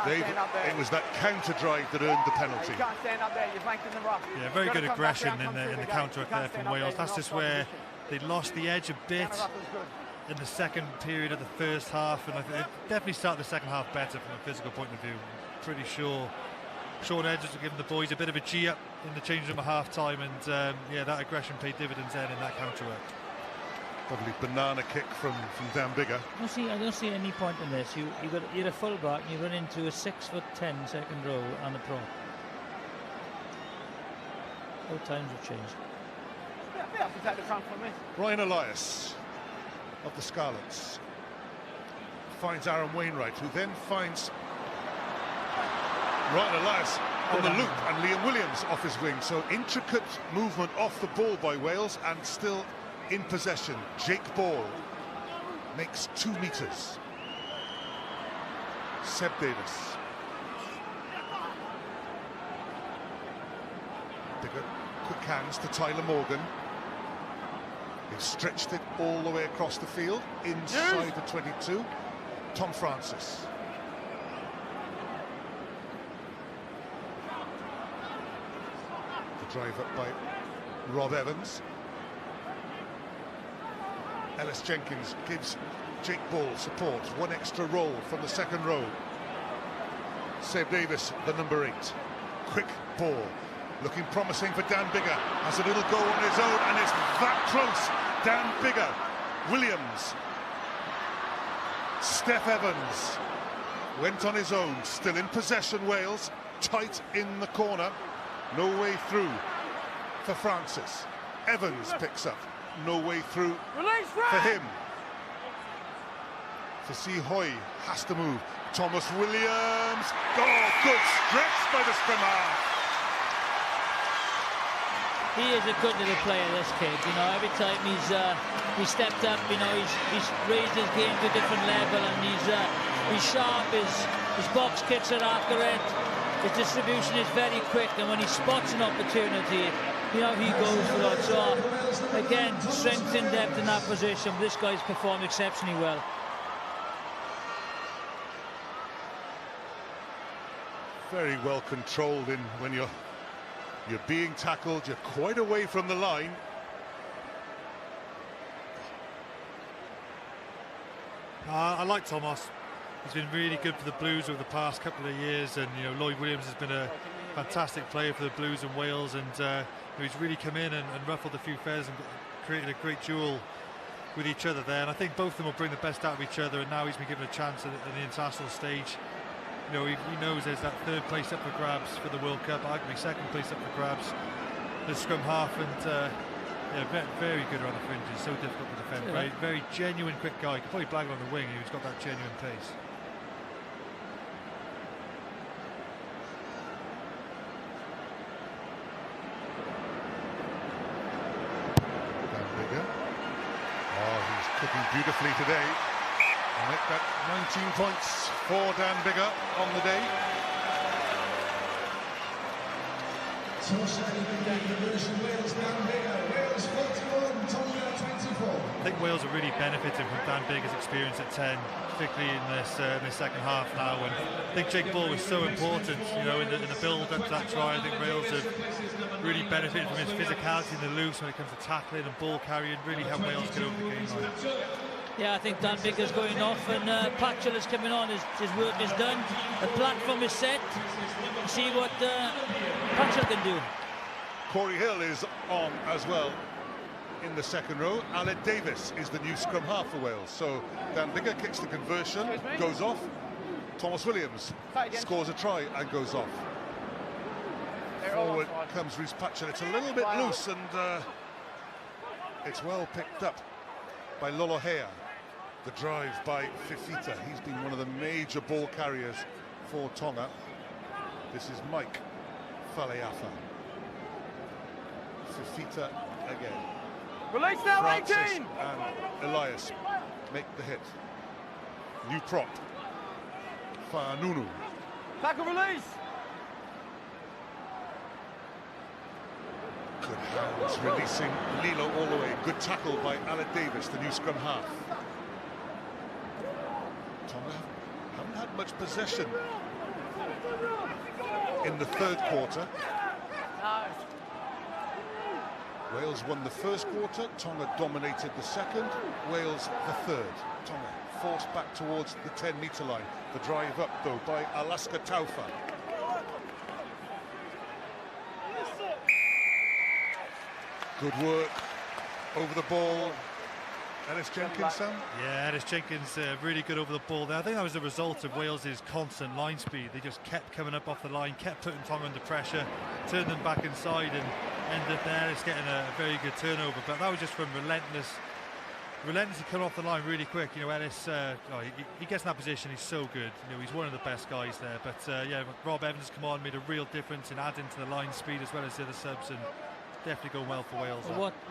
it was that counter drive that earned the penalty. You can't stand up there, you're flanked in the rough. Yeah, very good aggression in the counter there from Wales. That's just where they lost the edge a bit in the second period of the first half, and I think they definitely started the second half better from a physical point of view. Pretty sure Sean Edwards will give the boys a bit of a G-up in the change room at half-time, and yeah, that aggression paid dividends then in that counter-work. Lovely banana kick from Dan Bigger. I don't see any point in this. You're a full-back and you run into a 6'10" second row and a prop. How times have changed. Ryan Elias of the Scarlets finds Aaron Wainwright, who then finds Ryan Elias on the loop and Liam Williams off his wing. So intricate movement off the ball by Wales and still in possession. Jake Ball makes 2 meters. Seb Davis. Bigger, quick hands to Tyler Morgan. They've stretched it all the way across the field, inside the 22. Tom Francis. The drive up by Rob Evans. Ellis Jenkins gives Jake Ball support. 1 extra roll from the second row. Seb Davis, the number 8. Quick ball. Looking promising for Dan Bigger. Has a little go on his own, and it's that close. Dan Bigger, Williams, Steph Evans went on his own. Still in possession, Wales. Tight in the corner. No way through for Francis. Evans picks up. No way through for him. Fasih Hoy has to move. Thomas Williams. Oh, good stretch by the scrum half. He is a good little player, this kid. You know, every time he's stepped up, you know, he's raised his game to a different level, and he's sharp. His box kicks are accurate. His distribution is very quick, and when he spots an opportunity, you know, he goes for it. So again, strength in depth in that position. This guy's performed exceptionally well. Very well controlled in when you're being tackled, you're quite away from the line. I like Thomas. He's been really good for the Blues over the past couple of years, and you know, Lloyd Williams has been a fantastic player for the Blues and Wales, and he's really come in and ruffled a few feathers and created a great duel with each other there, and I think both of them will bring the best out of each other, and now he's been given a chance at the international stage. You know, he knows there's that 3rd place up for grabs for the World Cup, arguably 2nd place up for grabs, the scrum half, and yeah, very good around the fringes, so difficult to defend. Yeah. Very, very genuine, quick guy. You could probably blag him on the wing, he's got that genuine pace. Dan Bigger. Oh, he's cooking beautifully today. And make that 19 points for Dan Bigger on the day. I think Wales are really benefiting from Dan Bigger's experience at 10, particularly in this second half now. And I think Jake Ball was so important, you know, in the build up to that try. I think Wales have really benefited from his physicality in the loose when it comes to tackling and ball carrying. Really helped Wales get over the game line. Yeah, I think Dan Bigger's going off, and Patchell is coming on. His work is done. The platform is set. See what Patchell can do. Corey Hill is on as well in the second row. Aled Davis is the new scrum half for Wales. So Dan Bigger kicks the conversion, goes off. Thomas Williams scores a try and goes off. Forward comes Rhys Patchell. It's a little bit loose, and it's well picked up by Lolohea. The drive by Fifita. He's been one of the major ball carriers for Tonga. This is Mike Faleafa. Fifita again. Release now, Francis 18! and Elias make the hit. New prop. Fa'anunu. Tackle release! Good hands releasing Lilo all the way. Good tackle by Alan Davis, the new scrum half. Tonga haven't had much possession in the third quarter. Wales won the first quarter, Tonga dominated the second, Wales the third. Tonga forced back towards the 10-metre line. The drive up, though, by Alaska Taufa. Good work over the ball. Ellis Jenkins, son? Yeah, Ellis Jenkins really good over the ball there. I think that was the result of Wales's constant line speed. They just kept coming up off the line, kept putting Tonga under pressure, turned them back inside, and ended up there. Ellis getting a very good turnover. But that was just from relentlessly coming off the line really quick. You know, Ellis, he gets in that position. He's so good. You know, he's one of the best guys there. But yeah, Rob Evans come on, made a real difference in adding to the line speed as well as the other subs, and definitely going well for Wales.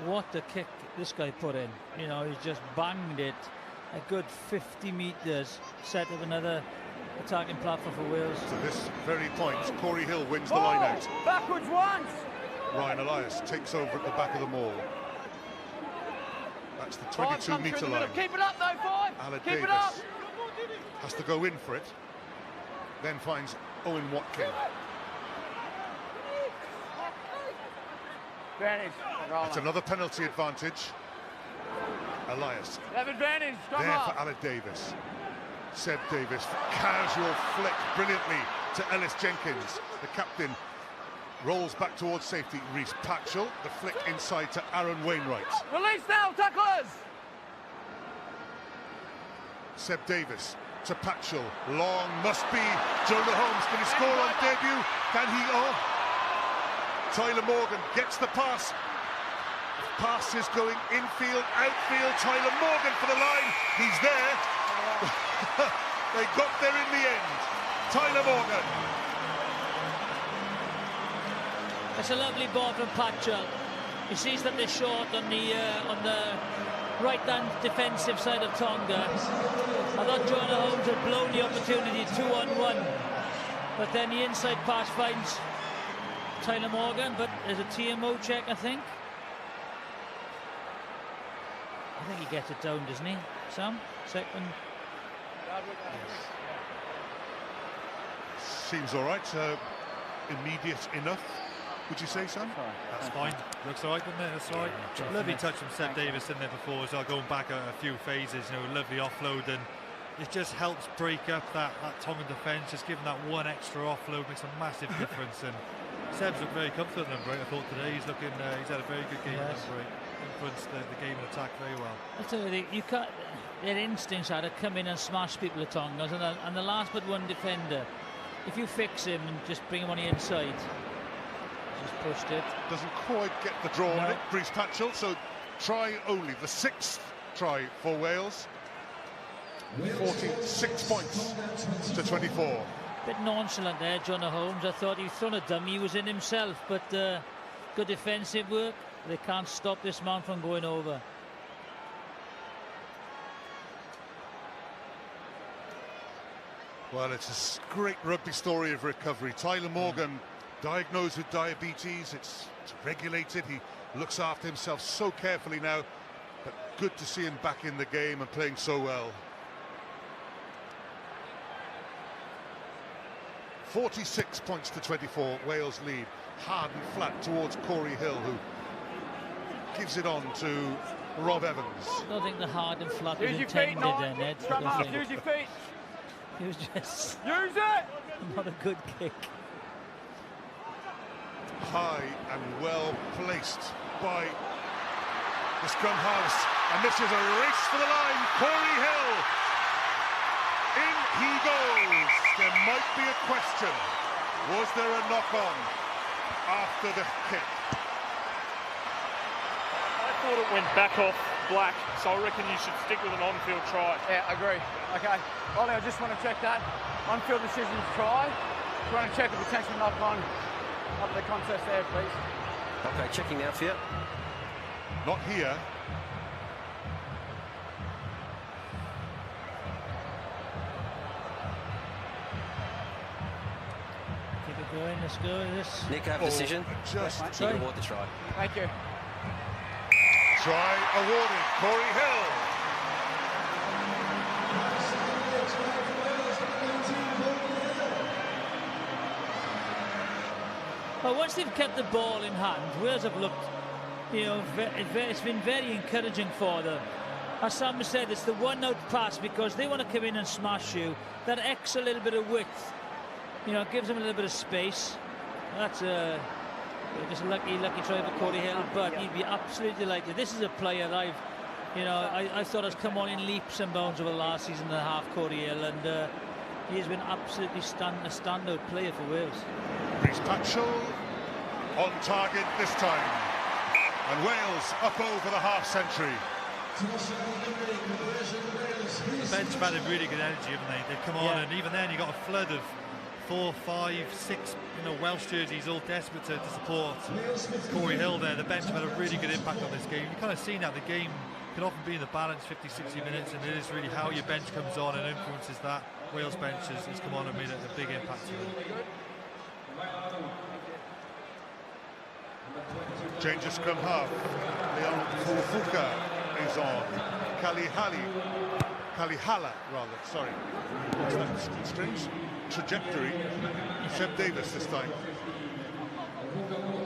What the kick this guy put in. You know, he's just banged it a good 50 metres, set up another attacking platform for Wales. To this very point, Corey Hill wins the line out. Backwards once! Ryan Elias takes over at the back of the maul. That's the 22-metre line. Keep it up though, Five! Aled Keep Davis it up! has to go in for it, then finds Owen Watkin. That's another penalty advantage. Elias. They have advantage. Come there for Aled Davis. Seb Davis, casual flick brilliantly to Ellis Jenkins. The captain rolls back towards safety. Rhys Patchell, the flick inside to Aaron Wainwright. Release now, tacklers! Seb Davis to Patchell. Long must be Jonah Holmes. Can he score on debut? Can he? Oh! Tyler Morgan gets the pass. Pass is going infield, outfield. Tyler Morgan for the line. He's there. They got there in the end. Tyler Morgan. It's a lovely ball from Patchell. He sees that they're short on the right-hand defensive side of Tonga. I thought Jonah Holmes had blown the opportunity 2-on-1, but then the inside pass finds Tyler Morgan, but there's a TMO check, I think. I think he gets it down, doesn't he, Sam? Second. Seems all right. Immediate enough, would you say, Sam? That's fine. Looks all right, doesn't it? That's all right. Lovely touch from Seb Davis in there before as well, going back a few phases. You know, lovely offload, and it just helps break up that Tongan defence. Just giving that one extra offload makes a massive difference. And Seb's looked very comfortable in break, I thought, today. He's looking, he's had a very good game in break. Influenced the game and attack very well. I tell you, you can't, their instincts are to come in and smash people at Tonga, and the last but one defender, if you fix him and just bring him on the inside, just pushed it. Doesn't quite get the draw on it, Rhys Patchell, so try only, the 6th try for Wales. 46 points to 24. Bit nonchalant there, Jonah Holmes. I thought he'd thrown a dummy, he was in himself, but good defensive work. They can't stop this man from going over. Well, it's a great rugby story of recovery. Tyler Morgan, diagnosed with diabetes. It's regulated. He looks after himself so carefully now, but good to see him back in the game and playing so well. 46 points to 24, Wales lead. Hard and flat towards Corey Hill, who gives it on to Rob Evans. I don't think the hard and flat was intended then, Ed. Use your feet. It was just... Use it! Not a good kick. High and well placed by the scrum halves. And this is a race for the line. Corey Hill. In he goes. there might be a question. Was there a knock-on after the kick? I thought it went back off Black, so I reckon you should stick with an on-field try. Yeah, I agree. Okay, Ollie, I just want to check that. On-field decisions try. You want to check the potential knock-on of the contest there, please? Okay, checking now for you. Not here. Keep it going, let's go with this. Nick, have decision. Just you can award the try. Thank you. Try awarded, Corey Hill. Well, once they've kept the ball in hand, Wales have looked, you know, it's been very encouraging for them. As Sam said, it's the one-out pass because they want to come in and smash you. That extra little bit of width, you know, gives them a little bit of space. That's just a lucky try for Corey Hill, but he'd be absolutely delighted. This is a player I thought has come on in leaps and bounds over the last season and a half, Corey Hill, and he has been absolutely a standout player for Wales. Rhys Patchell on target this time, and Wales up over the half-century. The bench have had really good energy, haven't they? They've come on, and even then you got a flood of 4, 5, 6, Welsh jerseys, all desperate to support Corey Hill there. The bench have had a really good impact on this game. You kind of seen that the game can often be in the balance 50, 60 minutes, and it is really how your bench comes on and influences that. Wales bench has come on and made a big impact to them. Change of scrum half. Leon Fufuka is on. Kalihala, rather, sorry. What's that strange trajectory? Seb Davis this time.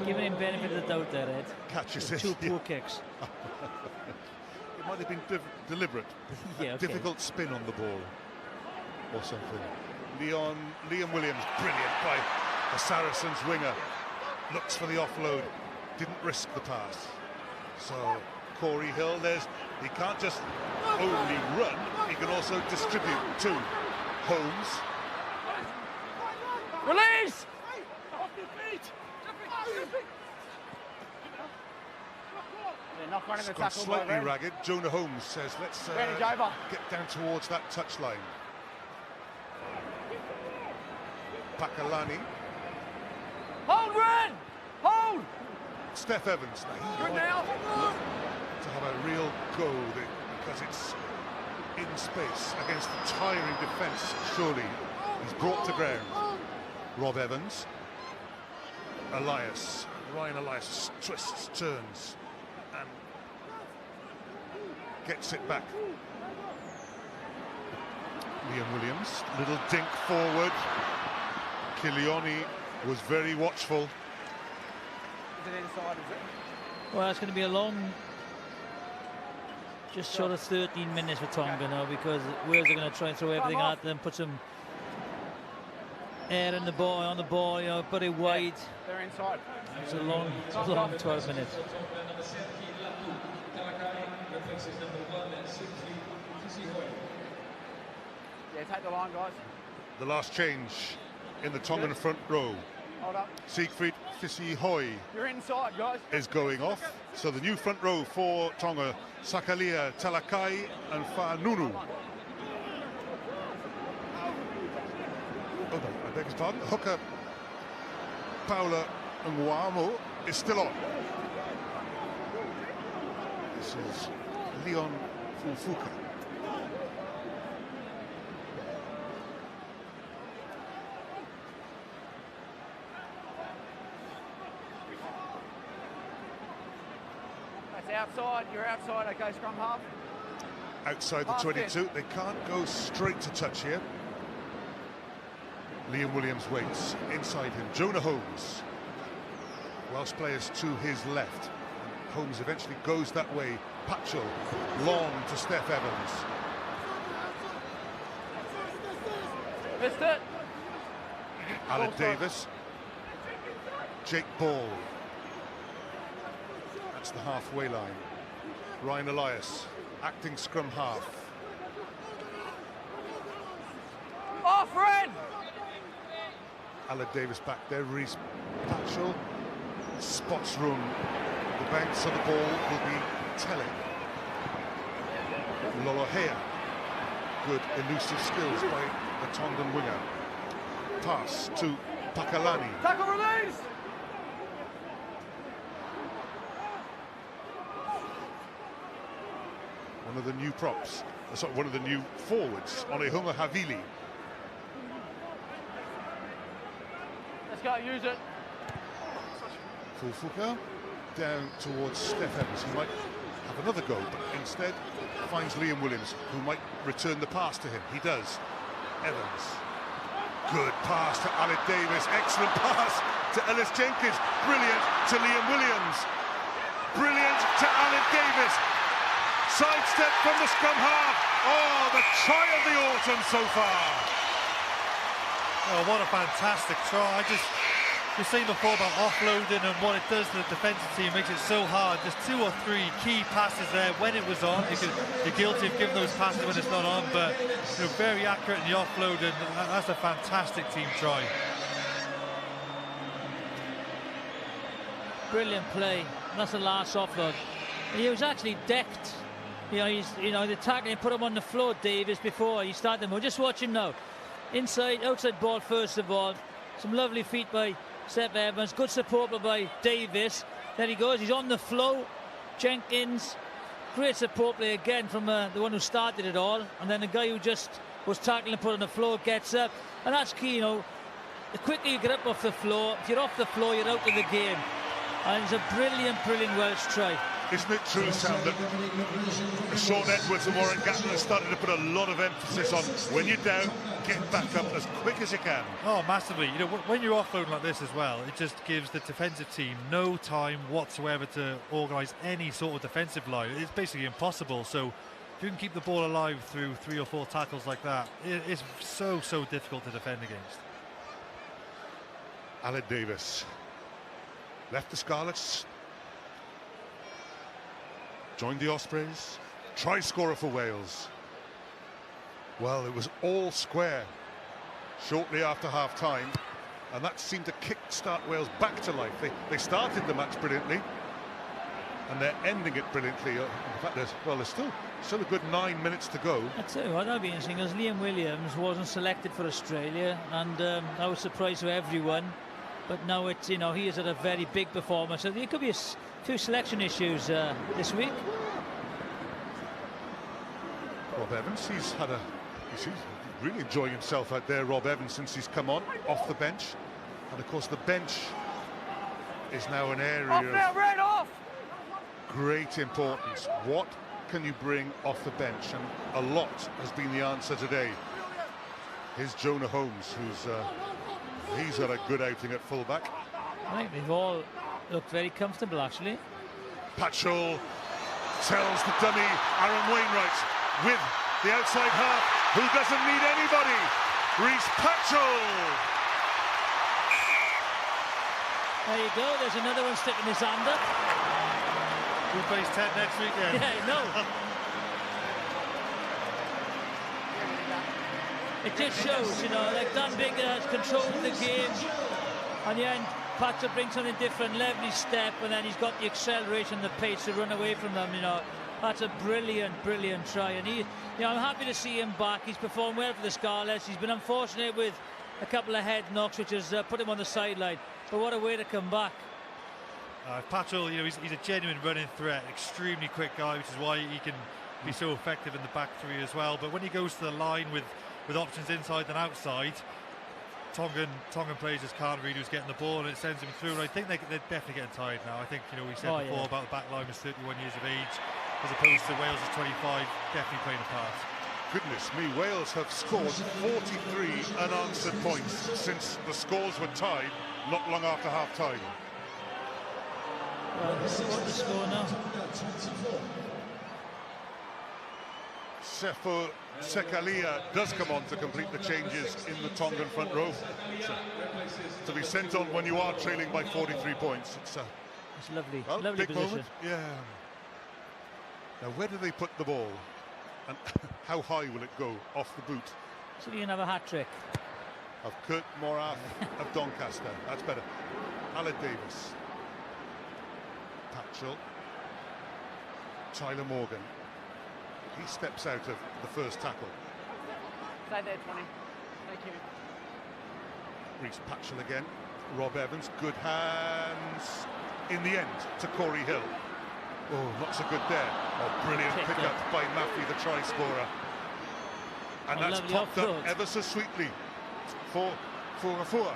Giving him benefit of the doubt there, Ed. Catches it. 2 poor kicks. It might have been deliberate. Yeah, okay. Difficult spin on the ball or something. Liam Williams, brilliant by the Saracens winger. Looks for the offload, didn't risk the pass. So Corey Hill, he can't just only run, he can also distribute to Holmes. Release! It's gone slightly ragged. Jonah Holmes says, let's get down towards that touchline. Pakalani. Hold, Ren! Hold! Steph Evans. Good now. To have a real go because it's in space against the tiring defence, surely. He's brought to ground. Rob Evans. Ryan Elias twists, turns, and gets it back. Liam Williams, little dink forward. Kilioni was very watchful. Is it inside, is it? Well, it's going to be a long, just short of 13 minutes for Tonga now, because Wales are going to try and throw everything at them, put some air in the ball, on the ball, put it wide. They're inside. It's a long 12 minutes. Yeah, take the line, guys. The last change in the Tongan front row. Hold up. Siegfried Fisihoy You're inside, guys. is going off. So the new front row for Tonga, Sakalia, Talakai and Fa'anunu. Oh no, I beg his pardon. Hooker Paula Nguamo is still on. This is Leon Fufuka. That's outside, you're outside, okay, scrum half. Outside the 22, they can't go straight to touch here. Liam Williams waits inside him. Jonah Holmes. Welsh players to his left. Holmes eventually goes that way. Patchell long to Steph Evans. Missed it. Alan Davis. Jake Ball. That's the halfway line. Ryan Elias acting scrum half. Off, Ren! Aled Davis back there. Reece Patchell spots run. The bounce of the ball will be telling. Lolohea. Good elusive skills by the Tongan winger. Pass to Pakalani. Tackle release! One of the new props. Sorry, one of the new forwards, Onehunga Havili. Let's go, use it. Fufuka down towards Steph Evans. He might have another go, but instead finds Liam Williams, who might return the pass to him. He does. Evans. Good pass to Aled Davis. Excellent pass to Ellis Jenkins. Brilliant to Liam Williams. Brilliant to Aled Davis. Sidestep from the scrum half. Oh, the try of the autumn so far. Oh, what a fantastic try. You've seen before about offloading and what it does to the defensive team. Makes it so hard. There's 2 or 3 key passes there when it was on. You're guilty of giving those passes when it's not on, but very accurate in the offloading. That's a fantastic team try. Brilliant play. That's the last offload. He was actually decked. The tackling put him on the floor, Davis, before he started the move. Just watch him now. Inside, outside ball first of all. Some lovely feet by Steph Evans. Good support by Davis. There he goes. He's on the flow. Jenkins. Great support play again from the one who started it all. And then the guy who just was tackling and put on the floor gets up. And that's key, The quicker you get up off the floor, if you're off the floor, you're out of the game. And it's a brilliant, brilliant Welsh try. Isn't it true, Sam, that Sean Edwards and Warren Gatton have started to put a lot of emphasis on when you're down, get back up as quick as you can? Oh, massively. When you're offloading like this as well, it just gives the defensive team no time whatsoever to organise any sort of defensive line. It's basically impossible. So if you can keep the ball alive through 3 or 4 tackles like that, it's so difficult to defend against. Aled Davis left the Scarlets, joined the Ospreys, try scorer for Wales. Well, it was all square shortly after half-time, and that seemed to kick-start Wales back to life. They started the match brilliantly, and they're ending it brilliantly. In fact, there's still a good 9 minutes to go. I tell you what, that'll be interesting, because Liam Williams wasn't selected for Australia, and that was a surprise to everyone. But now it's, he is at a very big performance, so there could be a few selection issues this week. Rob Evans, he's really enjoying himself out there, Rob Evans, since he's come on off the bench. And of course the bench is now an area of great importance. What can you bring off the bench? And a lot has been the answer today. Here's Jonah Holmes, he's had a good outing at fullback. I think they've all looked very comfortable, actually. Patchell tells the dummy Aaron Wainwright with the outside half, who doesn't need anybody. Reece Patchell. There you go. There's another one sticking his hand up. Who plays 10 next weekend? Yeah, no. It just shows, like Dan Bigger has controlled the game. On the end, Patchell brings something different, lovely step, and then he's got the acceleration, the pace to run away from them. That's a brilliant try. And I'm happy to see him back. He's performed well for the Scarlets. He's been unfortunate with a couple of head knocks, which has put him on the sideline. But what a way to come back. Patchell, he's a genuine running threat, extremely quick guy, which is why he can be so effective in the back three as well. But when he goes to the line with options inside and outside, Tongan players just can't read who's getting the ball, and it sends him through. And I think they're definitely getting tired now. I think we said before about the back line was 31 years of age, as opposed to Wales is 25, definitely playing a part. Goodness me, Wales have scored 43 unanswered points since the scores were tied not long after half-time. Well, this is what the score now. Sefo Sekalia does come on to complete the changes in the Tongan front row. To be sent on when you are trailing by 43 points. It's lovely, well, lovely big position. moment. Yeah. Now, where do they put the ball? And how high will it go off the boot? So you can have a hat-trick. of Kurt Morath of Doncaster. That's better. Aled Davis. Patchell. Tyler Morgan. He steps out of the first tackle. Stay there, 20. Thank you. Reece Patchell again. Rob Evans, good hands in the end to Corey Hill. Oh, not so good there. Oh, brilliant pickup by Maffey, the try scorer. And that's popped up ever so sweetly for Fua.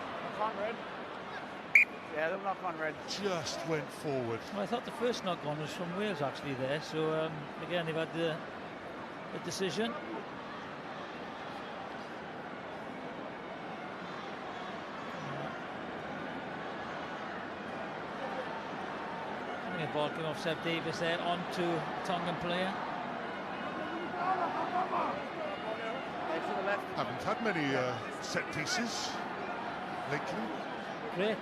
Yeah, the knock on red. Just went forward. Well, I thought the first knock on was from Wales actually there. So again, they've had the decision. A ball came off Seb Davis there onto a Tongan player. Haven't had many set pieces lately. Great.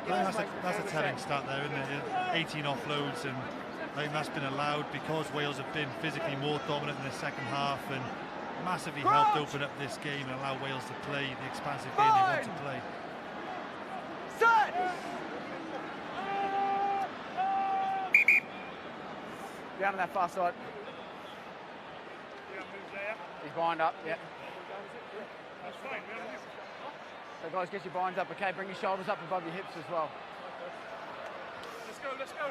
That's a telling stat there, isn't it? 18 offloads, and I think that's been allowed because Wales have been physically more dominant in the second half and massively helped open up this game and allow Wales to play the expansive game they want to play. Down on that far side. He's bind up, yeah. So guys, get your binds up, okay? Bring your shoulders up above your hips as well. Let's go.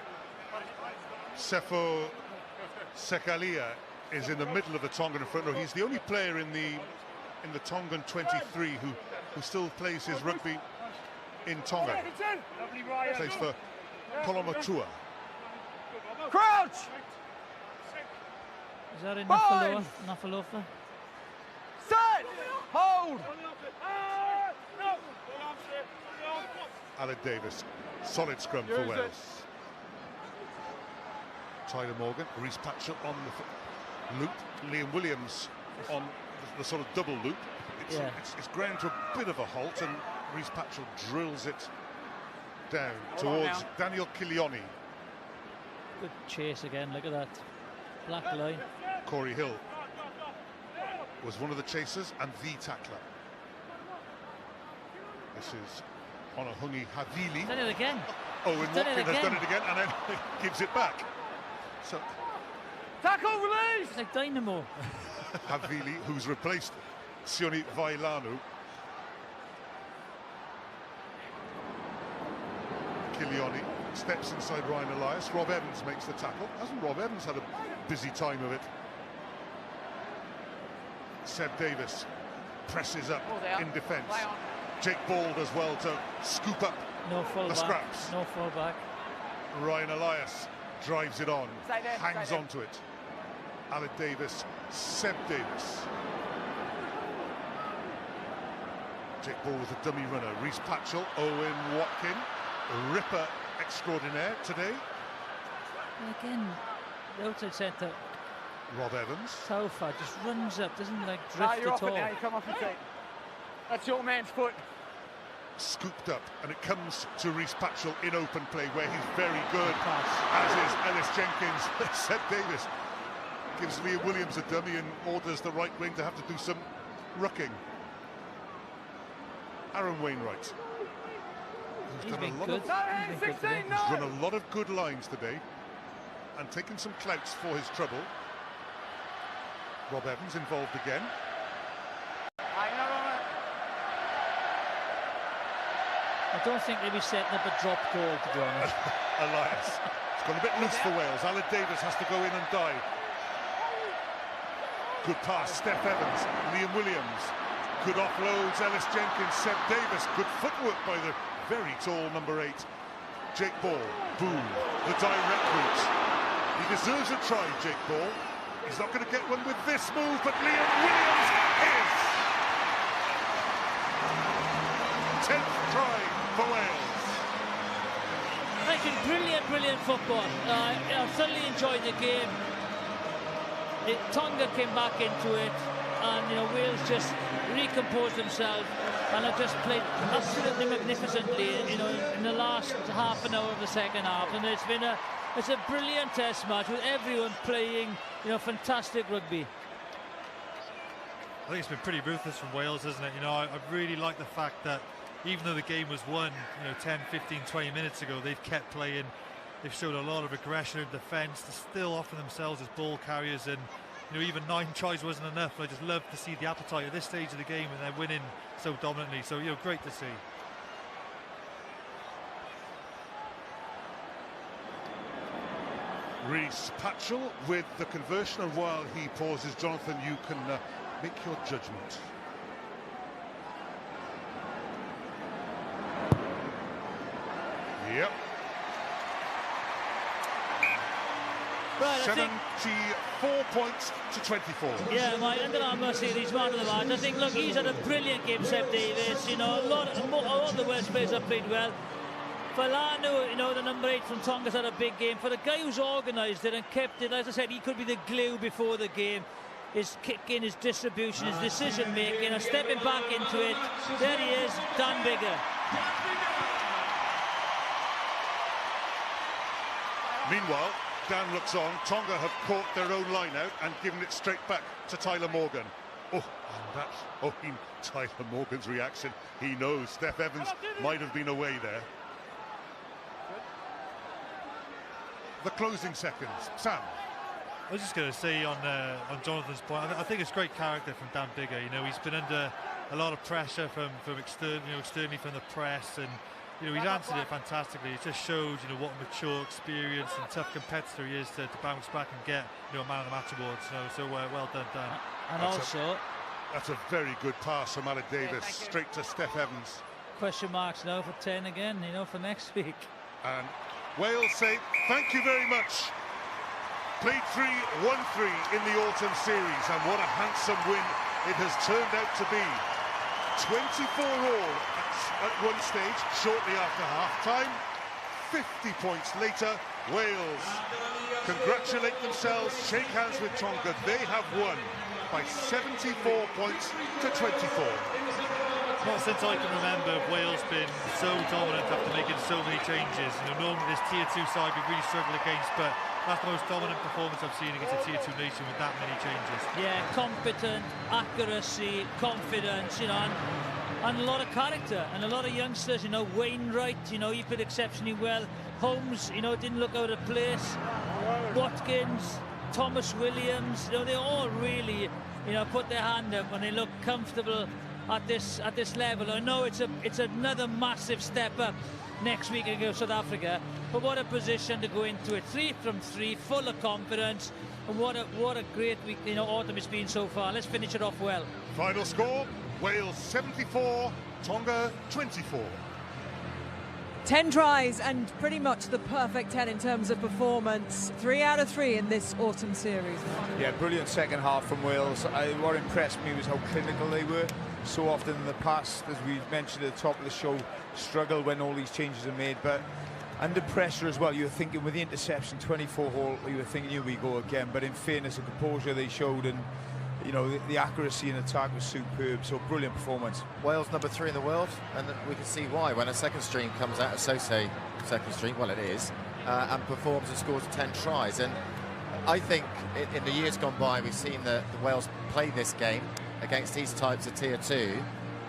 Sefo Sekalia is in the middle of the Tongan front row. He's the only player in the Tongan 23 who still plays his rugby in Tonga. Plays for Kolomatua. Crouch! Is that in Nafalofa? Set! Hold! Aled Davis, solid scrum for Wales. Tyler Morgan, Reece Patchell on the loop, Liam Williams on the sort of double loop. It's ground to a bit of a halt, and Reece Patchell drills it down towards Daniel Kilioni. Good chase again, look at that. Black line. Corey Hill was one of the chasers and the tackler. This is Onahungi Havili. Done it again. Owen Watkin has done it again and then gives it back. So tackle release! It's like Dynamo. Havili, who's replaced Sione Vailanu. Kilioni steps inside Ryan Elias. Rob Evans makes the tackle. Hasn't Rob Evans had a busy time of it? Seb Davis presses up in defence. Jake Ball does well to scoop up the scraps. No fall back. Ryan Elias drives it on, hangs on to it. Aled Davis, Seb Davis. Jake Ball with a dummy runner. Reece Patchell, Owen Watkin, ripper extraordinaire today. And again, the outside centre. Rob Evans. Taufa just runs up, doesn't drift you're at all. It now. You come off your feet. That's your man's foot. Scooped up, and it comes to Reece Patchell in open play, where he's very good, as is Ellis Jenkins. Seb Davis gives Liam Williams a dummy and orders the right wing to have to do some rucking. Aaron Wainwright, who's done run a lot of good lines today and taken some clouts for his trouble. Rob Evans involved again. I don't think they'll be setting up a drop goal, to be honest. Elias. It's gone a bit loose for Wales. Aled Davis has to go in and dive. Good pass, Steph Evans, Liam Williams. Good offloads, Ellis Jenkins, Seb Davis. Good footwork by the very tall number 8. Jake Ball, boom, the direct route. He deserves a try, Jake Ball. He's not going to get one with this move, but Liam Williams is. 10th try for Wales. Actually, brilliant football. I thoroughly enjoyed the game. Tonga came back into it, and Wales just recomposed themselves and have just played absolutely magnificently. In the last half an hour of the second half, and it's a brilliant test match with everyone playing fantastic rugby. I think it's been pretty ruthless from Wales, isn't it? You know, I really like the fact that even though the game was won, 10, 15, 20 minutes ago, they've kept playing. They've shown a lot of aggression in defence. They're still offering themselves as ball carriers, and even 9 tries wasn't enough. I just love to see the appetite at this stage of the game, and they're winning so dominantly. So great to see. Rhys Patchell with the conversion, and while he pauses, Jonathan, you can make your judgment. Yep. Right, 74 points to 24. Yeah, my Under Armour series man of the match. I think, look, he's had a brilliant game, Seb Davies. A lot of the Welsh players have played well. Falanu, the number 8 from Tonga's had a big game. For the guy who's organised it and kept it, as I said, he could be the glue before the game. His kicking, his distribution, his decision making, and stepping back into it. There he is, Dan Biggar. Meanwhile, Dan looks on. Tonga have caught their own line out and given it straight back to Tyler Morgan. Tyler Morgan's reaction. He knows Steph Evans might have been away there. The closing seconds. Sam. I was just going to say on Jonathan's point, I think it's great character from Dan Biggar. He's been under a lot of pressure from externally from the press, and he's answered it fantastically. It just shows what a mature, experienced, and tough competitor he is to bounce back and get a man of the match award. So well done, Dan. And that's a very good pass from Alec Davis straight to Steph Evans. Question marks now for 10 again, for next week. And Wales say thank you very much. Played 3, won 3 in the autumn series, and what a handsome win it has turned out to be. 24 all at one stage, shortly after half-time. 50 points later, Wales congratulate themselves, shake hands with Tonga. They have won by 74 points to 24. Not since I can remember have Wales been so dominant after making so many changes. Normally this Tier 2 side we really struggle against, but that's the most dominant performance I've seen against a Tier 2 nation with that many changes. Yeah, competent, accuracy, confidence, and a lot of character, and a lot of youngsters. Wainwright, he played exceptionally well. Holmes, didn't look out of place. Watkins, Thomas Williams, they all really, put their hand up when they look comfortable at this level. I know it's another massive step up next week against South Africa, but what a position to go into it. 3 from 3, full of confidence, and what a great week, autumn it's been so far. Let's finish it off well. Final score: Wales 74, Tonga 24. 10 tries and pretty much the perfect 10 in terms of performance. 3 out of 3 in this autumn series. Yeah, brilliant second half from Wales. What impressed me was how clinical they were. So often in the past, as we mentioned at the top of the show, struggle when all these changes are made, but under pressure as well. You were thinking with the interception, 24 hole, you were thinking here we go again, but in fairness, the composure they showed, and the accuracy in attack was superb. So brilliant performance. Wales number 3 in the world, and we can see why when a second string comes out of Sose second string, well it is, and performs and scores 10 tries. And I think in the years gone by we've seen the Wales play this game against these types of Tier 2,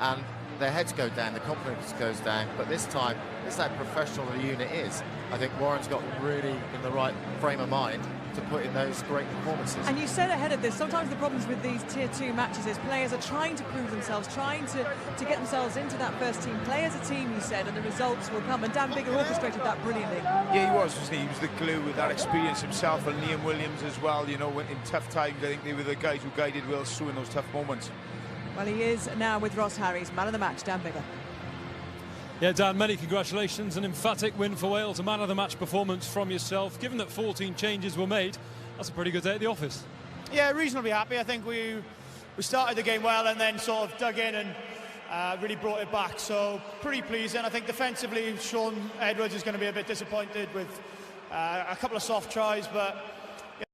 and their heads go down, the confidence goes down, but this time it's how professional the unit is. I think Warren's got really in the right frame of mind to put in those great performances. And you said ahead of this, sometimes the problems with these Tier 2 matches is players are trying to prove themselves, trying to get themselves into that first team. Play as a team, you said, and the results will come. And Dan Biggar orchestrated that brilliantly. Yeah, he was, wasn't he? He was the glue with that experience himself, and Liam Williams as well. In tough times, I think they were the guys who guided Wales through in those tough moments. Well, he is now with Ross Harries, man of the match, Dan Biggar. Yeah, Dan, many congratulations. An emphatic win for Wales, a man of the match performance from yourself. Given that 14 changes were made, that's a pretty good day at the office. Yeah, reasonably happy. I think we started the game well and then sort of dug in and really brought it back. So pretty pleased. And I think defensively, Sean Edwards is going to be a bit disappointed with a couple of soft tries, but